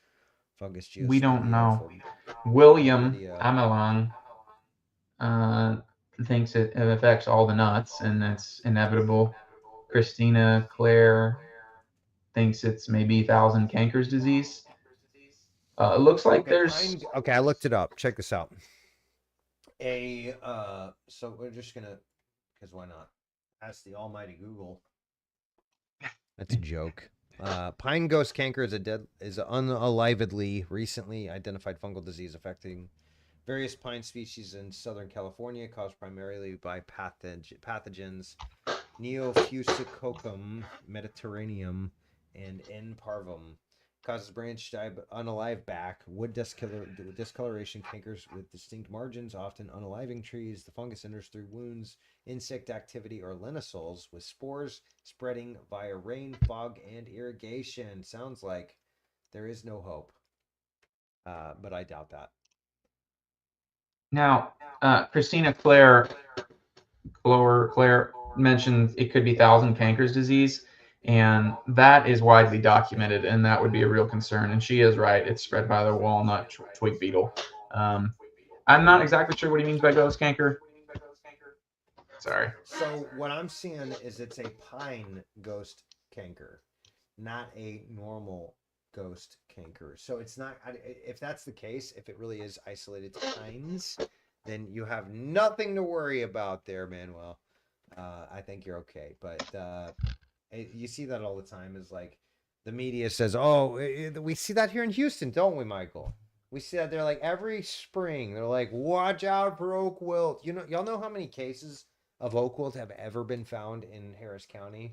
Fungus We don't geosporidia. know. William Chlamydia. Amelon uh, thinks it affects all the nuts and it's inevitable. Christina Claire thinks it's maybe thousand cankers disease. It looks like Okay, there's. pine. Okay, I looked it up. Check this out. So we're just gonna, because why not? Ask the almighty Google. That's a joke. Pine ghost canker is an unalivedly recently identified fungal disease affecting various pine species in Southern California, caused primarily by pathogens Neophysococcum mediterraneum and N. parvum. Causes branch unalive back, wood discoloration, cankers with distinct margins, often unaliving trees. The fungus enters through wounds, insect activity, or lentisols, with spores spreading via rain, fog, and irrigation. Sounds like there is no hope, but I doubt that. Now, Christina Claire mentioned it could be thousand cankers disease, and that is widely documented, and that would be a real concern. And she is right; it's spread by the walnut twig beetle. I'm not exactly sure what he means by ghost canker. Sorry. So what I'm seeing is it's a pine ghost canker, not a normal ghost canker. So it's not. If that's the case, if it really is isolated to pines, then you have nothing to worry about there, Manuel. I think you're okay. But you see that all the time. Is like the media says, "Oh, we see that here in Houston, don't we, Michael?" We see that they're like every spring. They're like, "Watch out for oak wilt." Y'all know how many cases of oak wilt have ever been found in Harris County?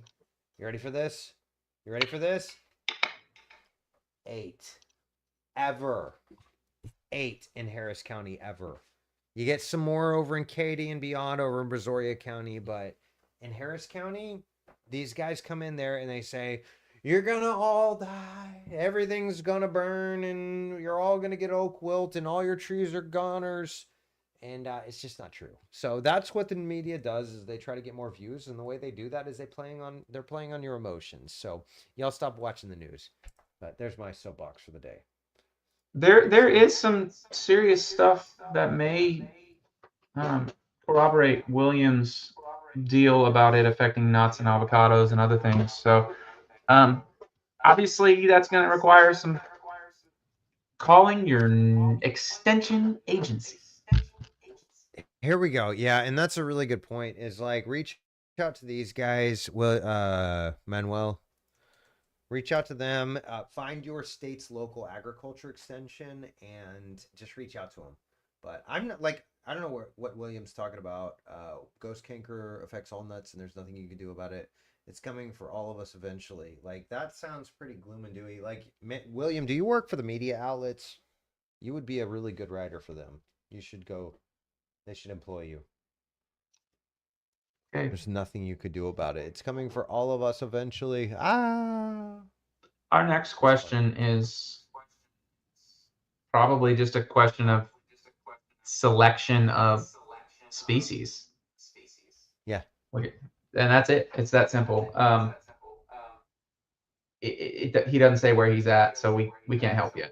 You ready for this? You ready for this? 8 ever. 8 in Harris County ever. You get some more over in Katy and beyond over in Brazoria County, but in Harris County, these guys come in there and they say, "You're gonna all die. Everything's gonna burn, and you're all gonna get oak wilt, and all your trees are goners." And it's just not true. So that's what the media does: is they try to get more views, and the way they do that is they're playing on your emotions. So y'all stop watching the news. But there's my soapbox for the day. There is some serious stuff that may corroborate Williams' deal about it affecting nuts and avocados and other things. So um, obviously that's going to require some calling your extension agency. Here we go. Yeah, and that's a really good point. Is like reach out to these guys. Well, Manuel, reach out to them. Find your state's local agriculture extension and just reach out to them. But I'm not like I don't know what William's talking about. Ghost canker affects all nuts, and there's nothing you can do about it. It's coming for all of us eventually. Like that sounds pretty gloom and dewy. Like William, do you work for the media outlets? You would be a really good writer for them. You should go. They should employ you. Okay. There's nothing you could do about it. It's coming for all of us eventually. Ah. Our next It's fun. question is probably just a question of selection of species. Yeah. Okay. And that's it. It's that simple. He doesn't say where he's at, so we can't help you.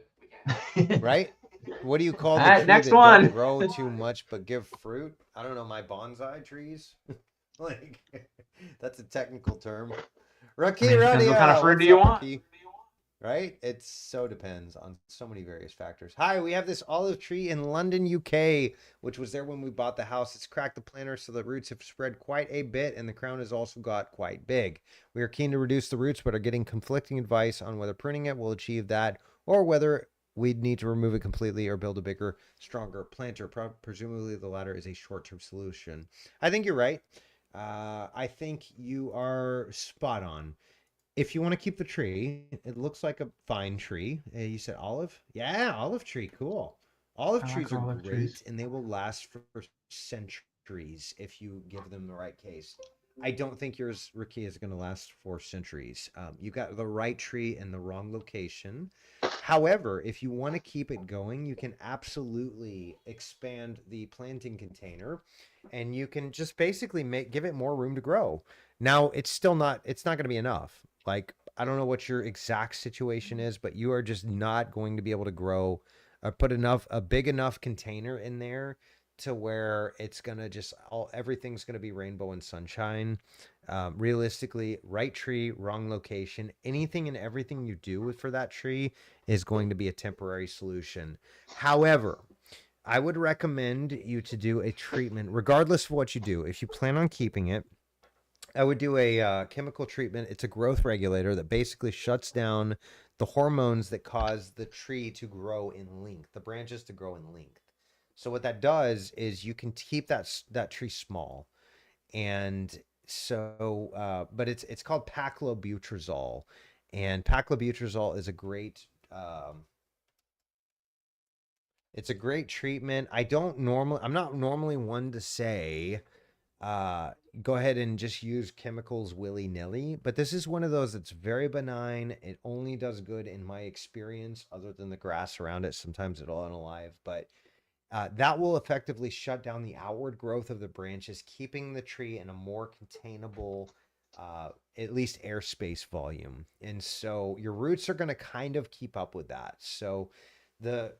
Right? What do you call All the right, tree next that don't one. grow too much but give fruit? I don't know, my bonsai trees? Like, that's a technical term. I Rookie mean, it depends what kind of Radio, fruit do what's you up, want. Rookie? Right? It so depends on so many various factors. Hi, we have this olive tree in London, UK, which was there when we bought the house. It's cracked the planter so the roots have spread quite a bit and the crown has also got quite big. We are keen to reduce the roots, but are getting conflicting advice on whether pruning it will achieve that or whether we'd need to remove it completely or build a bigger, stronger planter. Presumably the latter is a short-term solution. I think you're right. I think you are spot on. If you want to keep the tree, it looks like a fine tree. You said olive? Yeah, olive tree. Cool. Olive I like trees are olive trees. great and they will last for centuries if you give them the right case. I don't think yours, Ricky, is going to last for centuries. You got the right tree in the wrong location. However, if you want to keep it going, you can absolutely expand the planting container and you can just basically give it more room to grow. Now, it's not going to be enough. Like, I don't know what your exact situation is, but you are just not going to be able to grow or put a big enough container in there to where it's going to just everything's going to be rainbow and sunshine. Realistically, right tree, wrong location. Anything and everything you do for that tree is going to be a temporary solution. However, I would recommend you to do a treatment, regardless of what you do. If you plan on keeping it, I would do a chemical treatment. It's a growth regulator that basically shuts down the hormones that cause the tree to grow in length, the branches to grow in length. So what that does is you can keep that tree small, and but it's called paclobutrazol, and paclobutrazol is a great it's a great treatment. I'm not normally one to say uh go ahead and just use chemicals willy-nilly, but this is one of those that's very benign. It only does good in my experience, other than the grass around it. Sometimes it'll unalive, but that will effectively shut down the outward growth of the branches, keeping the tree in a more containable, at least airspace volume. And so your roots are going to kind of keep up with that. So the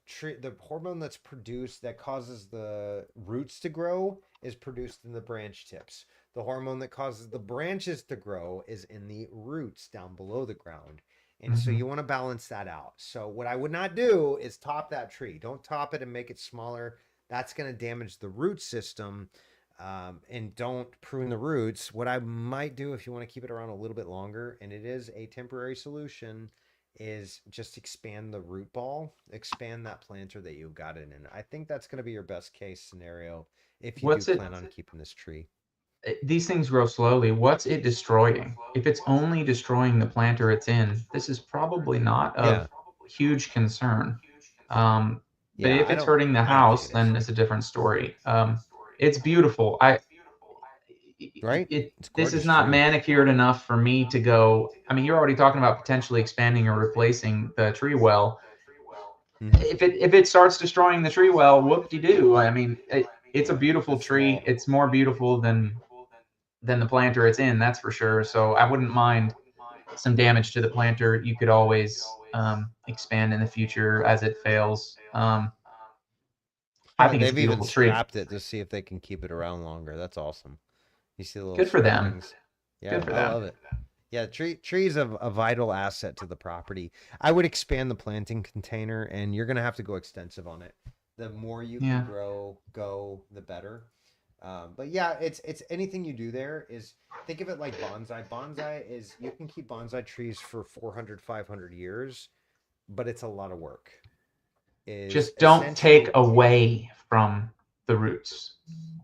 hormone that's produced that causes the roots to grow is produced in the branch tips. The hormone that causes the branches to grow is in the roots down below the ground. And so Mm-hmm. you want to balance that out. So what I would not do is top that tree. Don't top it and make it smaller. That's going to damage the root system. And don't prune the roots. What I might do, if you want to keep it around a little bit longer, and it is a temporary solution, is just expand the root ball, expand that planter that you've got it in. I think that's going to be your best case scenario if you do What's it? plan on keeping this tree. These things grow slowly. What's it destroying? If it's only destroying the planter it's in, this is probably not Yeah. of huge concern. But Yeah, if it's hurting the I don't think house, it is. then it's a different story. It's beautiful. Right? It It's a this is gorgeous not tree. manicured enough for me to go. I mean, you're already talking about potentially expanding or replacing the tree well. Mm-hmm. If it starts destroying the tree well, whoop de doo. I mean, it's a beautiful It's tree. small. It's more beautiful than the planter it's in, that's for sure. So I wouldn't mind some damage to the planter. You could always expand in the future as it fails. I Huh, think it's a they've even beautiful tree. scrapped it to see if they can keep it around longer. That's awesome. You see the little Good for them. scrapings. Good Yeah, for I them. love it. Yeah, trees a vital asset to the property. I would expand the planting container, and you're gonna have to go extensive on it. The more you can Yeah. go, the better. But yeah, it's anything you do there is think of it like bonsai. Bonsai is you can keep bonsai trees for 400, 500 years, but it's a lot of work. Is Just don't take essentially away from the roots,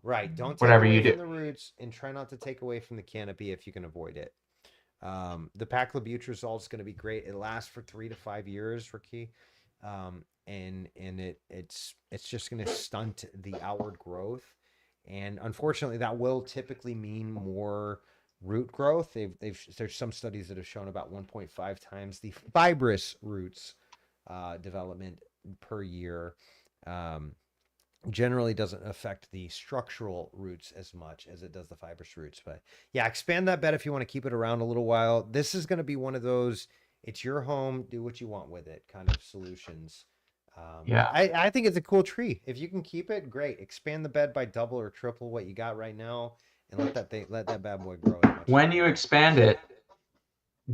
right. Don't take whatever away you do. from the roots and try not to take away from the canopy if you can avoid it. The paclobutrazole is going to be great. It lasts for 3 to 5 years, Ricky. and it's just going to stunt the outward growth. And unfortunately, that will typically mean more root growth. There's some studies that have shown about 1.5 times the fibrous roots development per year. Um, Generally doesn't affect the structural roots as much as it does the fibrous roots. But yeah, expand that bed if you want to keep it around a little while. This is going to be one of those, it's your home, do what you want with it kind of solutions. Yeah. I think it's a cool tree. If you can keep it, great. Expand the bed by double or triple what you got right now, and let that bad boy grow as much. When you expand it,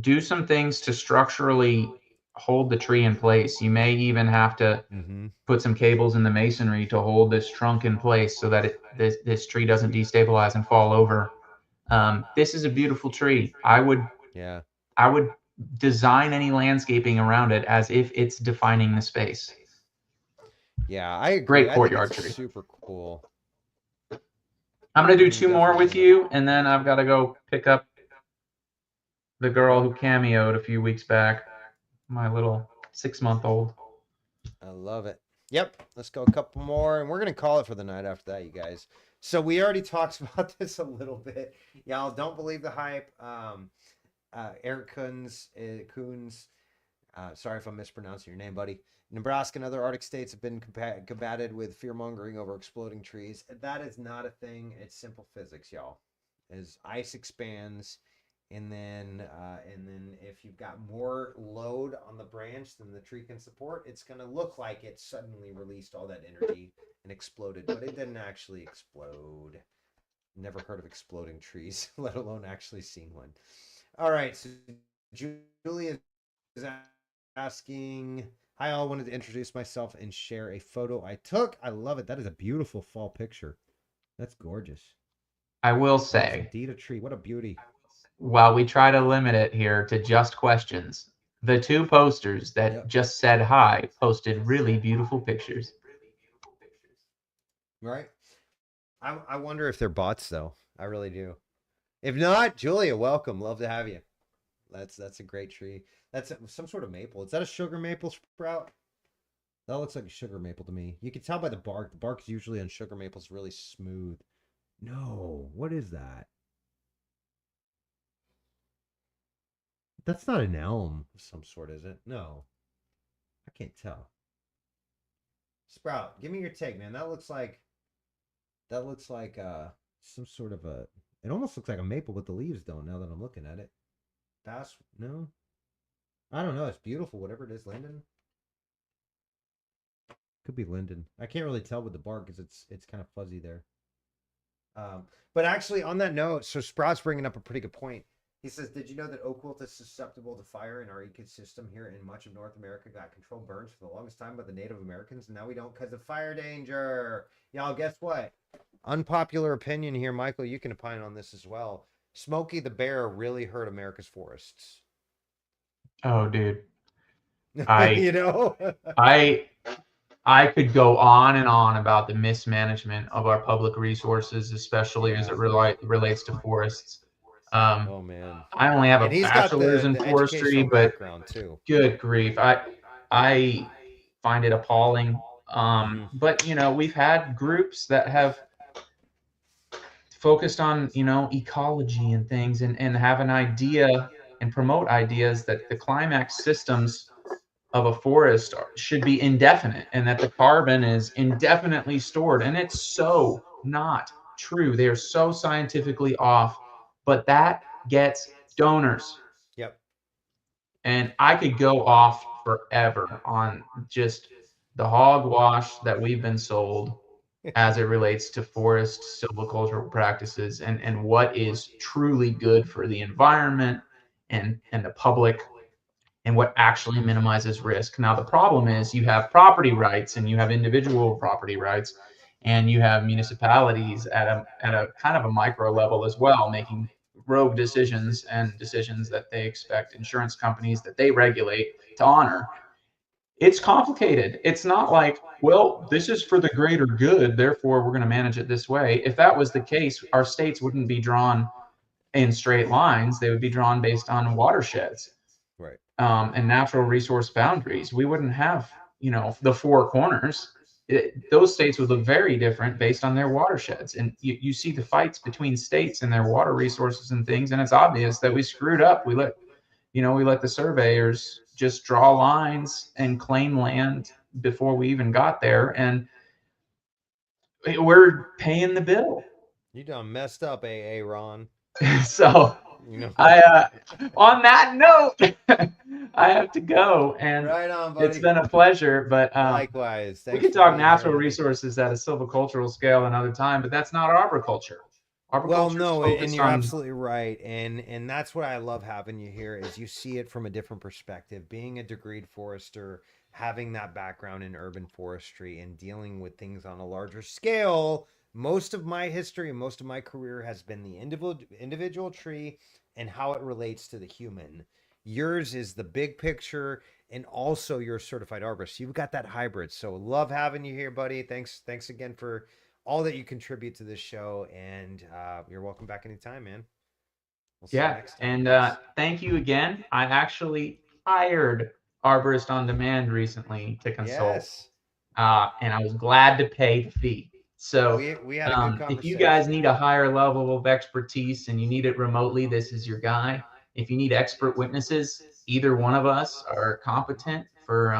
do some things to structurally hold the tree in place. You may even have to put some cables in the masonry to hold this trunk in place so that this tree doesn't destabilize and fall over. This is a beautiful tree. I would design any landscaping around it as if it's defining the space. Yeah, I agree. Great courtyard tree. Super cool. I'm gonna do 2 more with you, and then I've got to go pick up the girl who cameoed a few weeks back, my little 6-month-old. I love it. Yep, let's go a couple more, and we're gonna call it for the night after that, you guys. So we already talked about this a little bit. Y'all don't believe the hype. Eric Coons, sorry if I'm mispronouncing your name, buddy. Nebraska and other Arctic states have been combated with fear-mongering over exploding trees. That is not a thing. It's simple physics, y'all. As ice expands, and then if you've got more load on the branch than the tree can support, it's going to look like it suddenly released all that energy and exploded, but it didn't actually explode. Never heard of exploding trees, let alone actually seen one. All right, so Julia is asking, hi all, wanted to introduce myself and share a photo I took. I love it. That is a beautiful fall picture. That's gorgeous. I will say, indeed a tree. What a beauty. While we try to limit it here to just questions, the 2 posters that just said hi posted really beautiful pictures. Right? I wonder if they're bots, though. I really do. If not, Julia, welcome. Love to have you. That's a great tree. That's some sort of maple. Is that a sugar maple sprout? That looks like a sugar maple to me. You can tell by the bark. The bark is usually on sugar maples really smooth. No, what is that? That's not an elm of some sort, is it? No. I can't tell. Sprout, give me your take, man. That looks like some sort of a, it almost looks like a maple, but the leaves don't, now that I'm looking at it. No? I don't know. It's beautiful, whatever it is. Linden? Could be linden. I can't really tell with the bark because it's kind of fuzzy there. But actually, on that note, so Sprout's bringing up a pretty good point. He says, did you know that oak wilt is susceptible to fire in our ecosystem here in much of North America? Got controlled burns for the longest time by the Native Americans, and now we don't because of fire danger. Y'all, guess what? Unpopular opinion here, Michael. You can opine on this as well. Smokey the Bear really hurt America's forests. Oh, dude. You know? I could go on and on about the mismanagement of our public resources, especially as it relates to forests. Oh man! I only have a bachelor's in forestry, but good grief, I find it appalling. But you know, we've had groups that have focused on, you know, ecology and things, and have an idea and promote ideas that the climax systems of a forest should be indefinite and that the carbon is indefinitely stored. And it's so not true. They are so scientifically off, but that gets donors. Yep. And I could go off forever on just the hogwash that we've been sold as it relates to forest silvicultural practices and what is truly good for the environment and the public, and what actually minimizes risk. Now, the problem is you have property rights and you have individual property rights, and you have municipalities at a kind of a micro level as well, making rogue decisions and decisions that they expect insurance companies that they regulate to honor. It's complicated. It's not like, well, this is for the greater good, therefore we're going to manage it this way. If that was the case, our states wouldn't be drawn in straight lines. They would be drawn based on watersheds. Right. And natural resource boundaries. We wouldn't have the four corners, those states would look very different based on their watersheds. And you see the fights between states and their water resources and things. And it's obvious that we screwed up. We let the surveyors just draw lines and claim land before we even got there. And we're paying the bill. You done messed up, AA Ron. So on that note, I have to go, and right on, buddy. It's been a pleasure. But likewise, we could talk natural resources at a silvicultural scale another time, but that's not arboriculture. Well, no, and you're absolutely right, and that's what I love having you here is you see it from a different perspective. Being a degreed forester, having that background in urban forestry, and dealing with things on a larger scale. Most of my history and most of my career has been the individual tree and how it relates to the human. Yours is the big picture, and also you're a certified arborist. You've got that hybrid. So love having you here, buddy. Thanks again for all that you contribute to this show, and you're welcome back anytime, man. We'll see you next time. And thank you again. I actually hired Arborist on Demand recently to consult. Yes. And I was glad to pay the fee. So we had a good conversation. If you guys need a higher level of expertise and you need it remotely, this is your guy. If you need expert witnesses, either one of us are competent for,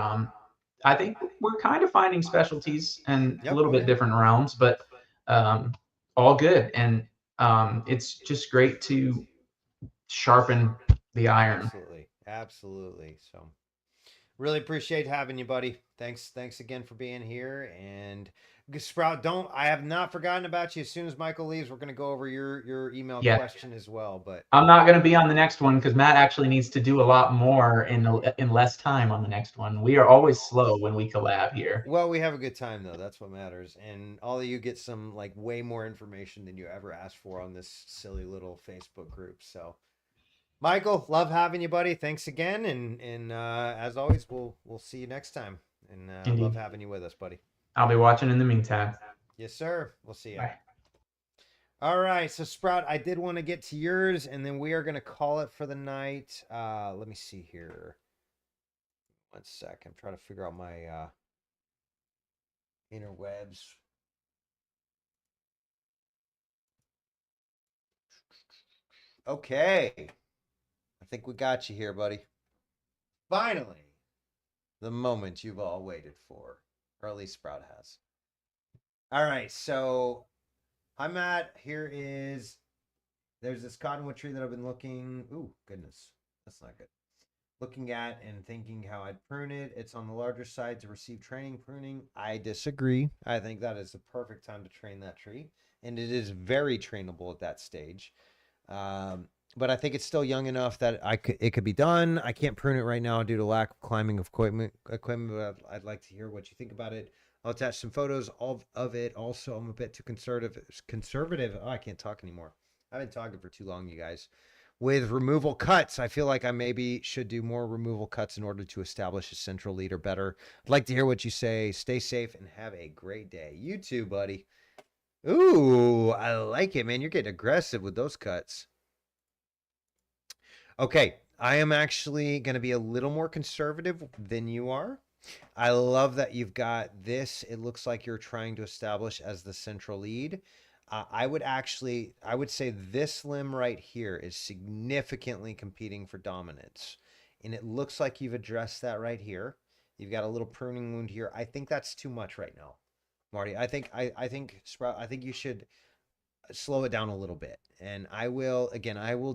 I think we're kind of finding specialties and a little bit different realms, but all good. And it's just great to sharpen the iron. Absolutely. So really appreciate having you, buddy. Thanks again for being here. And Sprout, I have not forgotten about you. As soon as Michael leaves, we're going to go over your email question as well. But I'm not going to be on the next one because Matt actually needs to do a lot more in less time on the next one. We are always slow when we collab here. Well, we have a good time though. That's what matters. And all of you get some way more information than you ever asked for on this silly little Facebook group. So Michael, love having you, buddy. Thanks again. And as always, we'll see you next time. And love having you with us, buddy. I'll be watching in the meantime. Yes, sir. We'll see you. Bye. All right. So, Sprout, I did want to get to yours, and then we are going to call it for the night. Let me see here. 1 sec. I'm trying to figure out my interwebs. Okay. I think we got you here, buddy. Finally, the moment you've all waited for. Or at least Sprout has. All right, so I'm at, there's this cottonwood tree that I've been looking, ooh, goodness, that's not good. Looking at and thinking how I'd prune it. It's on the larger side to receive training pruning. I disagree. I think that is the perfect time to train that tree. And it is very trainable at that stage. But I think it's still young enough that it could be done. I can't prune it right now due to lack of climbing equipment, but I'd like to hear what you think about it. I'll attach some photos of it. Also, I'm a bit too conservative. Oh, I can't talk anymore. I've been talking for too long, you guys. With removal cuts, I feel like I maybe should do more removal cuts in order to establish a central leader better. I'd like to hear what you say. Stay safe and have a great day. You too, buddy. Ooh, I like it, man. You're getting aggressive with those cuts. Okay, I am actually going to be a little more conservative than you are. I love that you've got this. It looks like you're trying to establish as the central lead. I would say this limb right here is significantly competing for dominance. And it looks like you've addressed that right here. You've got a little pruning wound here. I think that's too much right now, Marty. I think Sprout, I think you should slow it down a little bit. And I will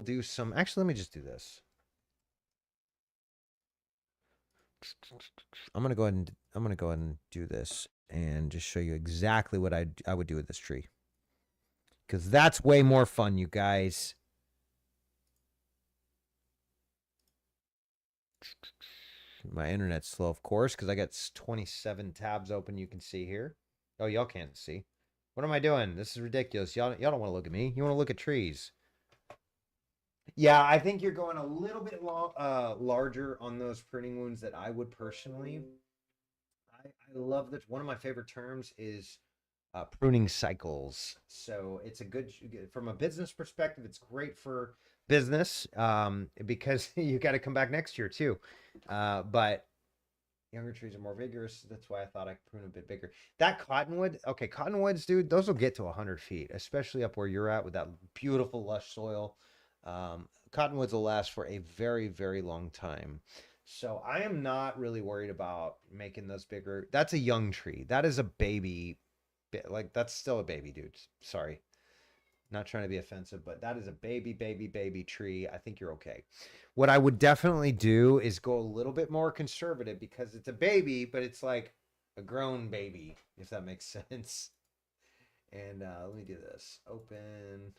do some, actually, let me just do this. I'm going to go ahead and do this and just show you exactly what I would do with this tree. Because that's way more fun, you guys. My internet's slow, of course, because I got 27 tabs open you can see here. Oh, y'all can't see. What am I doing? This is ridiculous. Y'all don't want to look at me. You want to look at trees. Yeah, I think you're going a little bit larger on those pruning wounds that I would personally. I love that. One of my favorite terms is pruning cycles. So it's a good, from a business perspective, it's great for business because you got to come back next year too. But Younger trees are more vigorous. That's why I thought I could prune a bit bigger. That cottonwood, okay, cottonwoods, dude, those will get to 100 feet, especially up where you're at with that beautiful lush soil. Cottonwoods will last for a very, very long time. So I am not really worried about making those bigger. That's a young tree. That is a baby. Like, that's still a baby, dude. Sorry. Not trying to be offensive, but that is a baby, baby, baby tree. I think you're okay. What I would definitely do is go a little bit more conservative because it's a baby, but it's like a grown baby, if that makes sense. And let me do this. Open.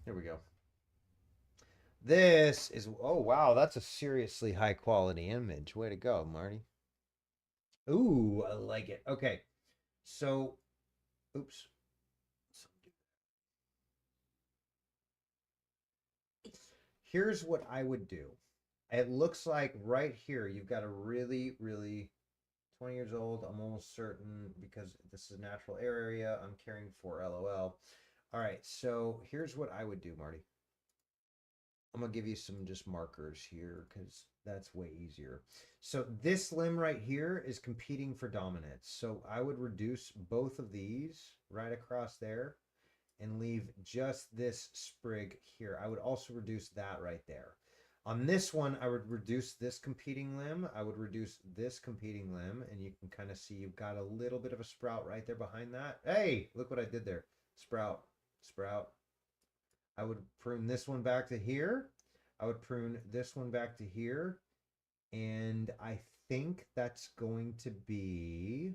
Here we go. This is, oh, wow, that's a seriously high quality image. Way to go, Marty. Ooh, I like it. Okay. So, oops. Here's what I would do. It looks like right here, you've got a really, really 20 years old. I'm almost certain because this is a natural air area. I'm caring for LOL. All right. So here's what I would do, Marty. I'm going to give you some just markers here because that's way easier. So this limb right here is competing for dominance. So I would reduce both of these right across there and leave just this sprig here. I would also reduce that right there. On this one, I would reduce this competing limb. I would reduce this competing limb, and you can kind of see you've got a little bit of a sprout right there behind that. Hey, look what I did there. Sprout, sprout. I would prune this one back to here. I would prune this one back to here. And I think that's going to be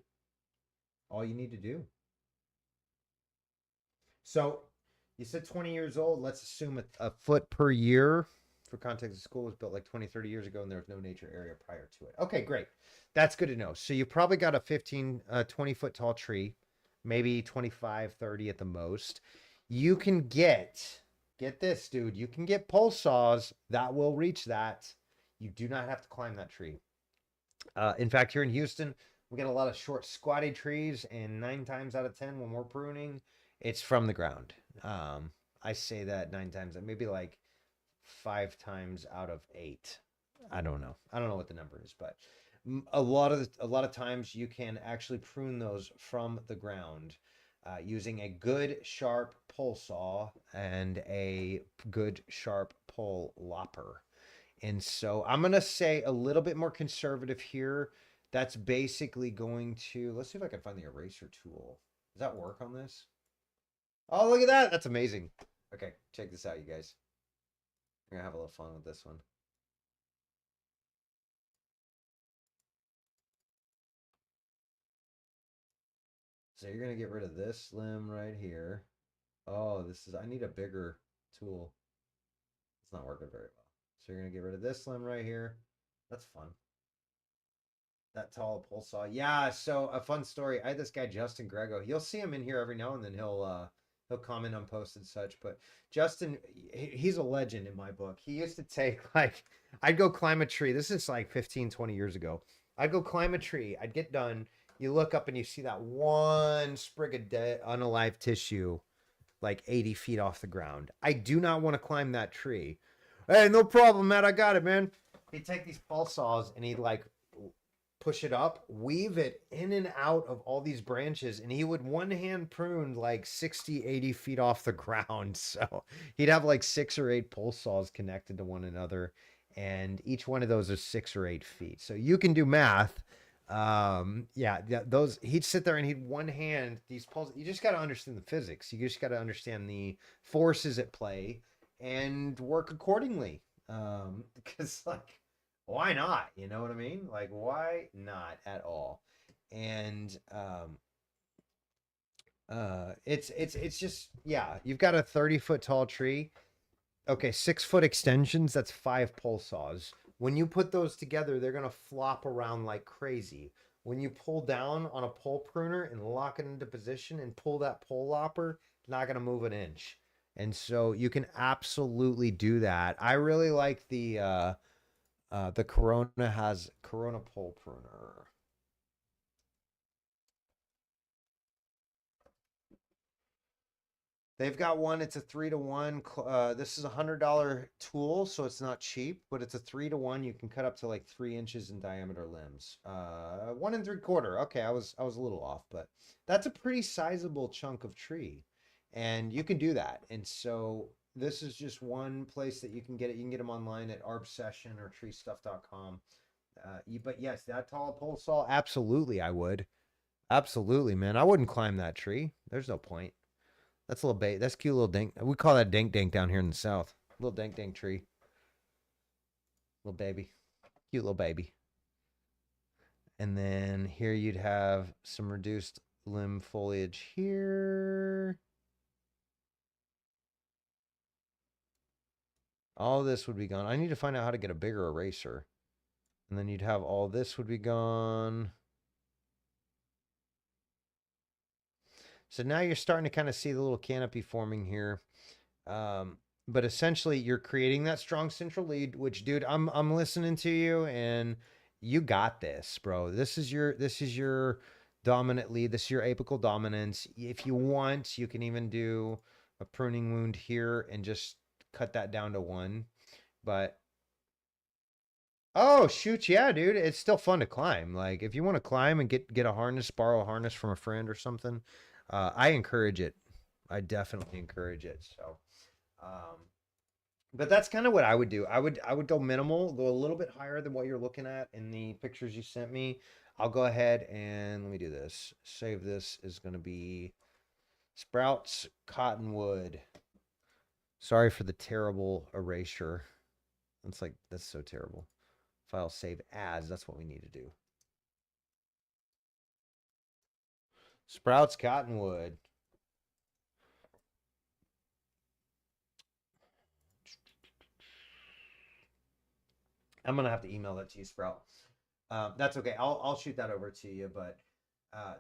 all you need to do. So you said 20 years old. Let's assume a foot per year. For context, the school was built like 20, 30 years ago, and there was no nature area prior to it. Okay, great. That's good to know. So you probably got a 20 foot tall tree, maybe 25, 30 at the most. You can get this, dude. You can get pole saws that will reach that. You do not have to climb that tree. In fact, here in Houston, we get a lot of short, squatty trees, and 9 times out of 10, when we're pruning, it's from the ground. I say that 9 times, maybe like 5 times out of 8. I don't know. I don't know what the number is, but a lot of times you can actually prune those from the ground using a good sharp pole saw and a good sharp pole lopper. And so I'm going to say a little bit more conservative here. That's basically going to, let's see if I can find the eraser tool. Does that work on this? Oh, look at that. That's amazing. Okay, check this out, you guys. We're going to have a little fun with this one. So you're going to get rid of this limb right here. Oh, I need a bigger tool. It's not working very well. So you're going to get rid of this limb right here. That's fun. That tall pole saw. Yeah, so a fun story. I had this guy, Justin Grego. You'll see him in here every now and then. He'll comment on posts and such. But Justin, he's a legend in my book. He used to take, like, I'd go climb a tree. This is like 15, 20 years ago. I'd go climb a tree. I'd get done. You look up and you see that one sprig of dead, unalive tissue like 80 feet off the ground. I do not want to climb that tree. Hey, no problem, Matt. I got it, man. He'd take these pole saws and he'd like push it up, weave it in and out of all these branches, and he would one hand prune like 60, 80 feet off the ground. So he'd have like 6 or 8 pole saws connected to one another, and each one of those is 6 or 8 feet. So you can do math. Yeah, those, he'd sit there and he'd one hand these poles. You just got to understand the physics. You just got to understand the forces at play and work accordingly. Because like, why not? You know what I mean? Like, why not at all? And it's just, yeah, you've got a 30-foot tall tree. Okay, 6-foot extensions, that's 5 pole saws. When you put those together, they're gonna flop around like crazy. When you pull down on a pole pruner and lock it into position and pull that pole lopper, it's not gonna move an inch. And so you can absolutely do that. I really like the The Corona has Corona pole pruner. They've got one. It's a 3-to-1. This is $100 tool, so it's not cheap, but it's a 3-to-1. You can cut up to like 3 inches in diameter limbs. 1 3/4. Okay, I was a little off, but that's a pretty sizable chunk of tree, and you can do that. And so this is just one place that you can get it. You can get them online at arbsession or treestuff.com. But yes, that tall pole saw, absolutely, I would. Absolutely, man. I wouldn't climb that tree. There's no point. That's a little bait. That's a cute little dink. We call that dink dink down here in the south. Little dink dink tree. Little baby. Cute little baby. And then here you'd have some reduced limb foliage here. All this would be gone. I need to find out how to get a bigger eraser. And then you'd have all this would be gone. So now you're starting to kind of see the little canopy forming here. But essentially you're creating that strong central lead, which, dude, I'm listening to you, and you got this, bro. This is your dominant lead. This is your apical dominance. If you want, you can even do a pruning wound here and just cut that down to 1. But oh shoot, yeah, dude, it's still fun to climb. Like if you want to climb and get a harness, borrow a harness from a friend or something, I encourage it. I definitely encourage it. So but that's kind of what I would do. I would go minimal, go a little bit higher than what you're looking at in the pictures you sent me. I'll go ahead and let me do this. Save this is going to be Sprouts Cottonwood. Sorry for the terrible erasure. That's so terrible. File save as, that's what we need to do. Sprouts Cottonwood. I'm gonna have to email that to you, Sprout. That's okay. I'll shoot that over to you. But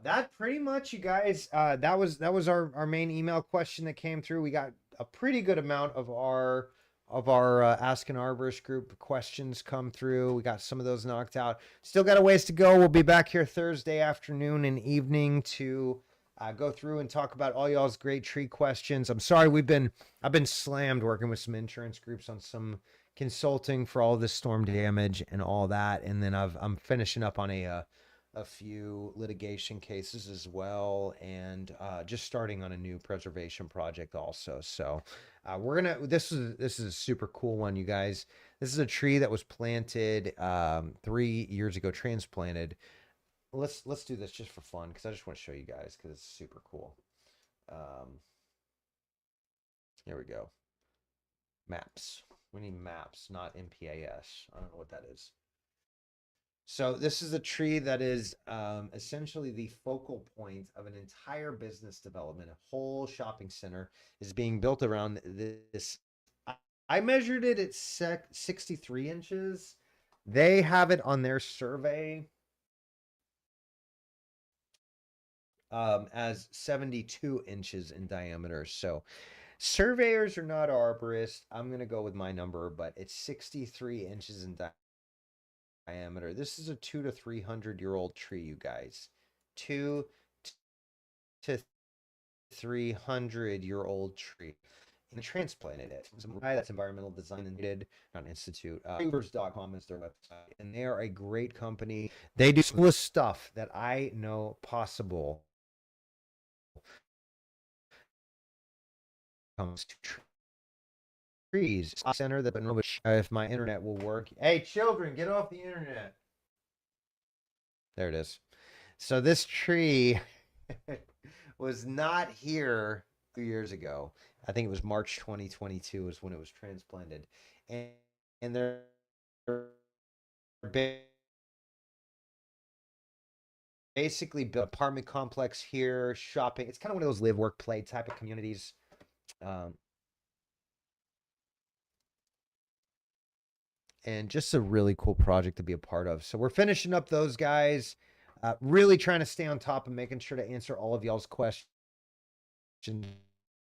that pretty much, you guys. That was our main email question that came through. We got a pretty good amount of our Ask an Arborist group questions come through. We got some of those knocked out. Still got a ways to go. We'll be back here Thursday afternoon and evening to go through and talk about all y'all's great tree questions. I'm sorry I've been slammed working with some insurance groups on some consulting for all this storm damage and all that, and then I'm finishing up on a few litigation cases as well, and just starting on a new preservation project also. So this is a super cool one, you guys. This is a tree that was planted 3 years ago, transplanted. Let's do this just for fun, because I just want to show you guys, because it's super cool. Here we go. Maps. We need maps, not MPAS. I don't know what that is. So this is a tree that is essentially the focal point of an entire business development. A whole shopping center is being built around this. I measured it at 63 inches. They have it on their survey as 72 inches in diameter. So surveyors are not arborists. I'm going to go with my number, but it's 63 inches in diameter. This is a 200 to 300-year-old tree, you guys. 2 to 300-year-old tree. And transplanted it. That's Environmental Design and did not Institute. Rborist.com is their website, and they are a great company. They do some of the stuff that I know possible comes to trees. Center that, if my internet will work. Hey, children, get off the internet. There it is. So this tree was not here 2 years ago. I think it was March 2022 is when it was transplanted, and they're basically built apartment complex here, shopping. It's kind of one of those live, work, play type of communities. And just a really cool project to be a part of. So we're finishing up those guys, really trying to stay on top and making sure to answer all of y'all's questions.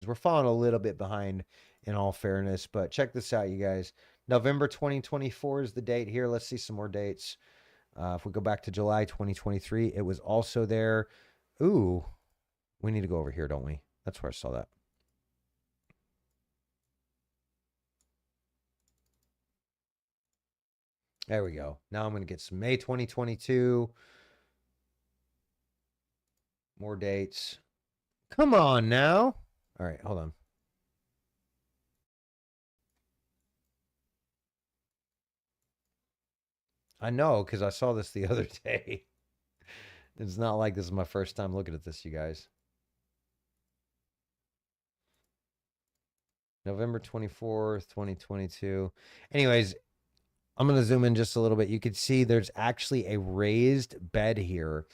We're falling a little bit behind, in all fairness, but check this out, you guys. November 2024 is the date here. Let's see some more dates. If we go back to July 2023, it was also there. Ooh, we need to go over here, don't we? That's where I saw that. There we go. Now I'm going to get some May 2022. More dates. Come on now. All right, hold on. I know, because I saw this the other day. It's not like this is my first time looking at this, you guys. November 24th, 2022. Anyways, I'm going to zoom in just a little bit. You can see there's actually a raised bed here.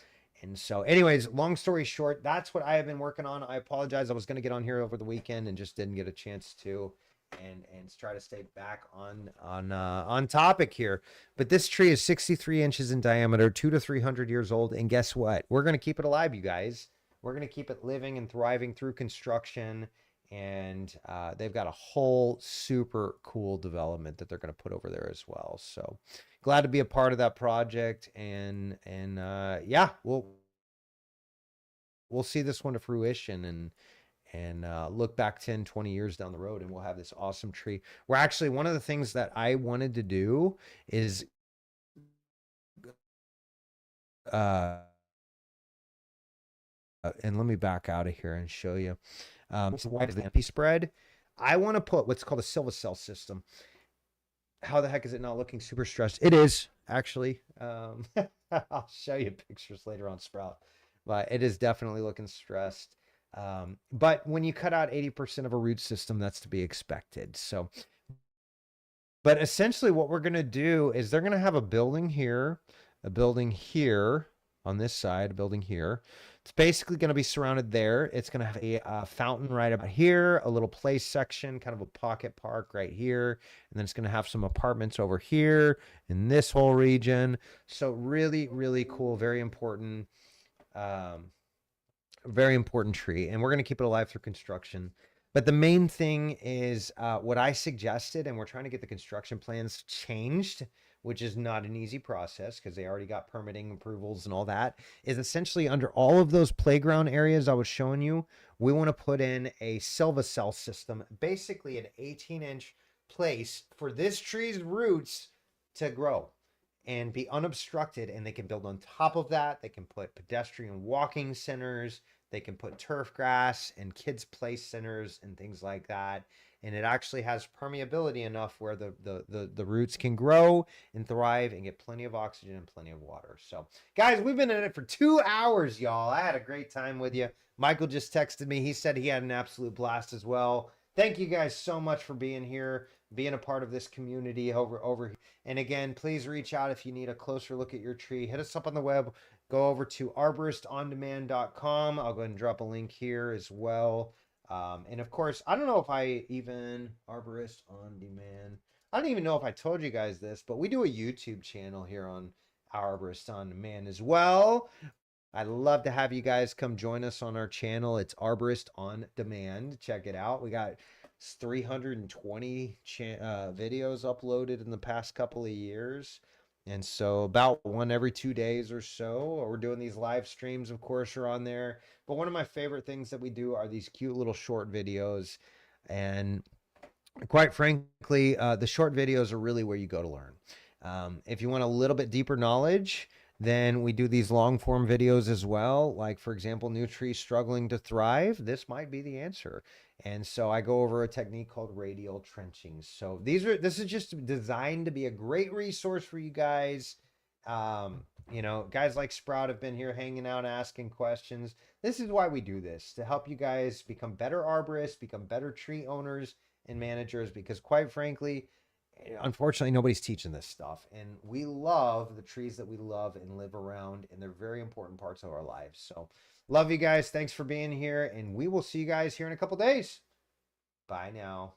And so anyways, long story short, that's what I have been working on. I apologize. I was going to get on here over the weekend and just didn't get a chance to, and try to stay back on topic here. But this tree is 63 inches in diameter, 200 to 300 years old. And guess what? We're going to keep it alive, you guys. We're going to keep it living and thriving through construction. And they've got a whole super cool development that they're going to put over there as well. So glad to be a part of that project. And yeah, we'll see this one to fruition and look back 10, 20 years down the road, and we'll have this awesome tree. We're actually, one of the things that I wanted to do is and let me back out of here and show you. Why is the empty spread? I want to put what's called a silva cell system. How the heck is it not looking super stressed? It is actually. I'll show you pictures later on Sprout, but it is definitely looking stressed. But when you cut out 80% of a root system, that's to be expected. So, but essentially what we're going to do is they're going to have a building here, a building here on this side, a building here. It's basically going to be surrounded there. It's going to have a fountain right about here, a little play section, kind of a pocket park right here. And then it's going to have some apartments over here in this whole region. So really, really cool. Very important tree. And we're going to keep it alive through construction. But the main thing is what I suggested, and we're trying to get the construction plans changed, which is not an easy process because they already got permitting approvals and all that, is essentially under all of those playground areas I was showing you, we want to put in a silva cell system, basically an 18-inch place for this tree's roots to grow and be unobstructed. And they can build on top of that. They can put pedestrian walking centers. They can put turf grass and kids play centers and things like that. And it actually has permeability enough where the roots can grow and thrive and get plenty of oxygen and plenty of water. So guys, we've been in it for 2 hours, y'all. I had a great time with you. Michael just texted me. He said he had an absolute blast as well. Thank you guys so much for being here, being a part of this community over. And again, please reach out if you need a closer look at your tree. Hit us up on the web. Go over to arboristondemand.com. I'll go ahead and drop a link here as well. And of course, I don't know if Arborist on Demand. I don't even know if I told you guys this, but we do a YouTube channel here on Arborist on Demand as well. I'd love to have you guys come join us on our channel. It's Arborist on Demand. Check it out. We got 320 videos uploaded in the past couple of years. And so about one every 2 days or so. We're doing these live streams, of course, are on there. But one of my favorite things that we do are these cute little short videos. And quite frankly, the short videos are really where you go to learn. If you want a little bit deeper knowledge, then we do these long form videos as well. Like, for example, new trees struggling to thrive. This might be the answer. And so I go over a technique called radial trenching. So this is just designed to be a great resource for you guys. You know, guys like Sprout have been here hanging out, asking questions. This is why we do this, to help you guys become better arborists, become better tree owners and managers, because quite frankly, unfortunately, nobody's teaching this stuff. And we love the trees that we love and live around, and they're very important parts of our lives. So love you guys. Thanks for being here, and we will see you guys here in a couple days. Bye now.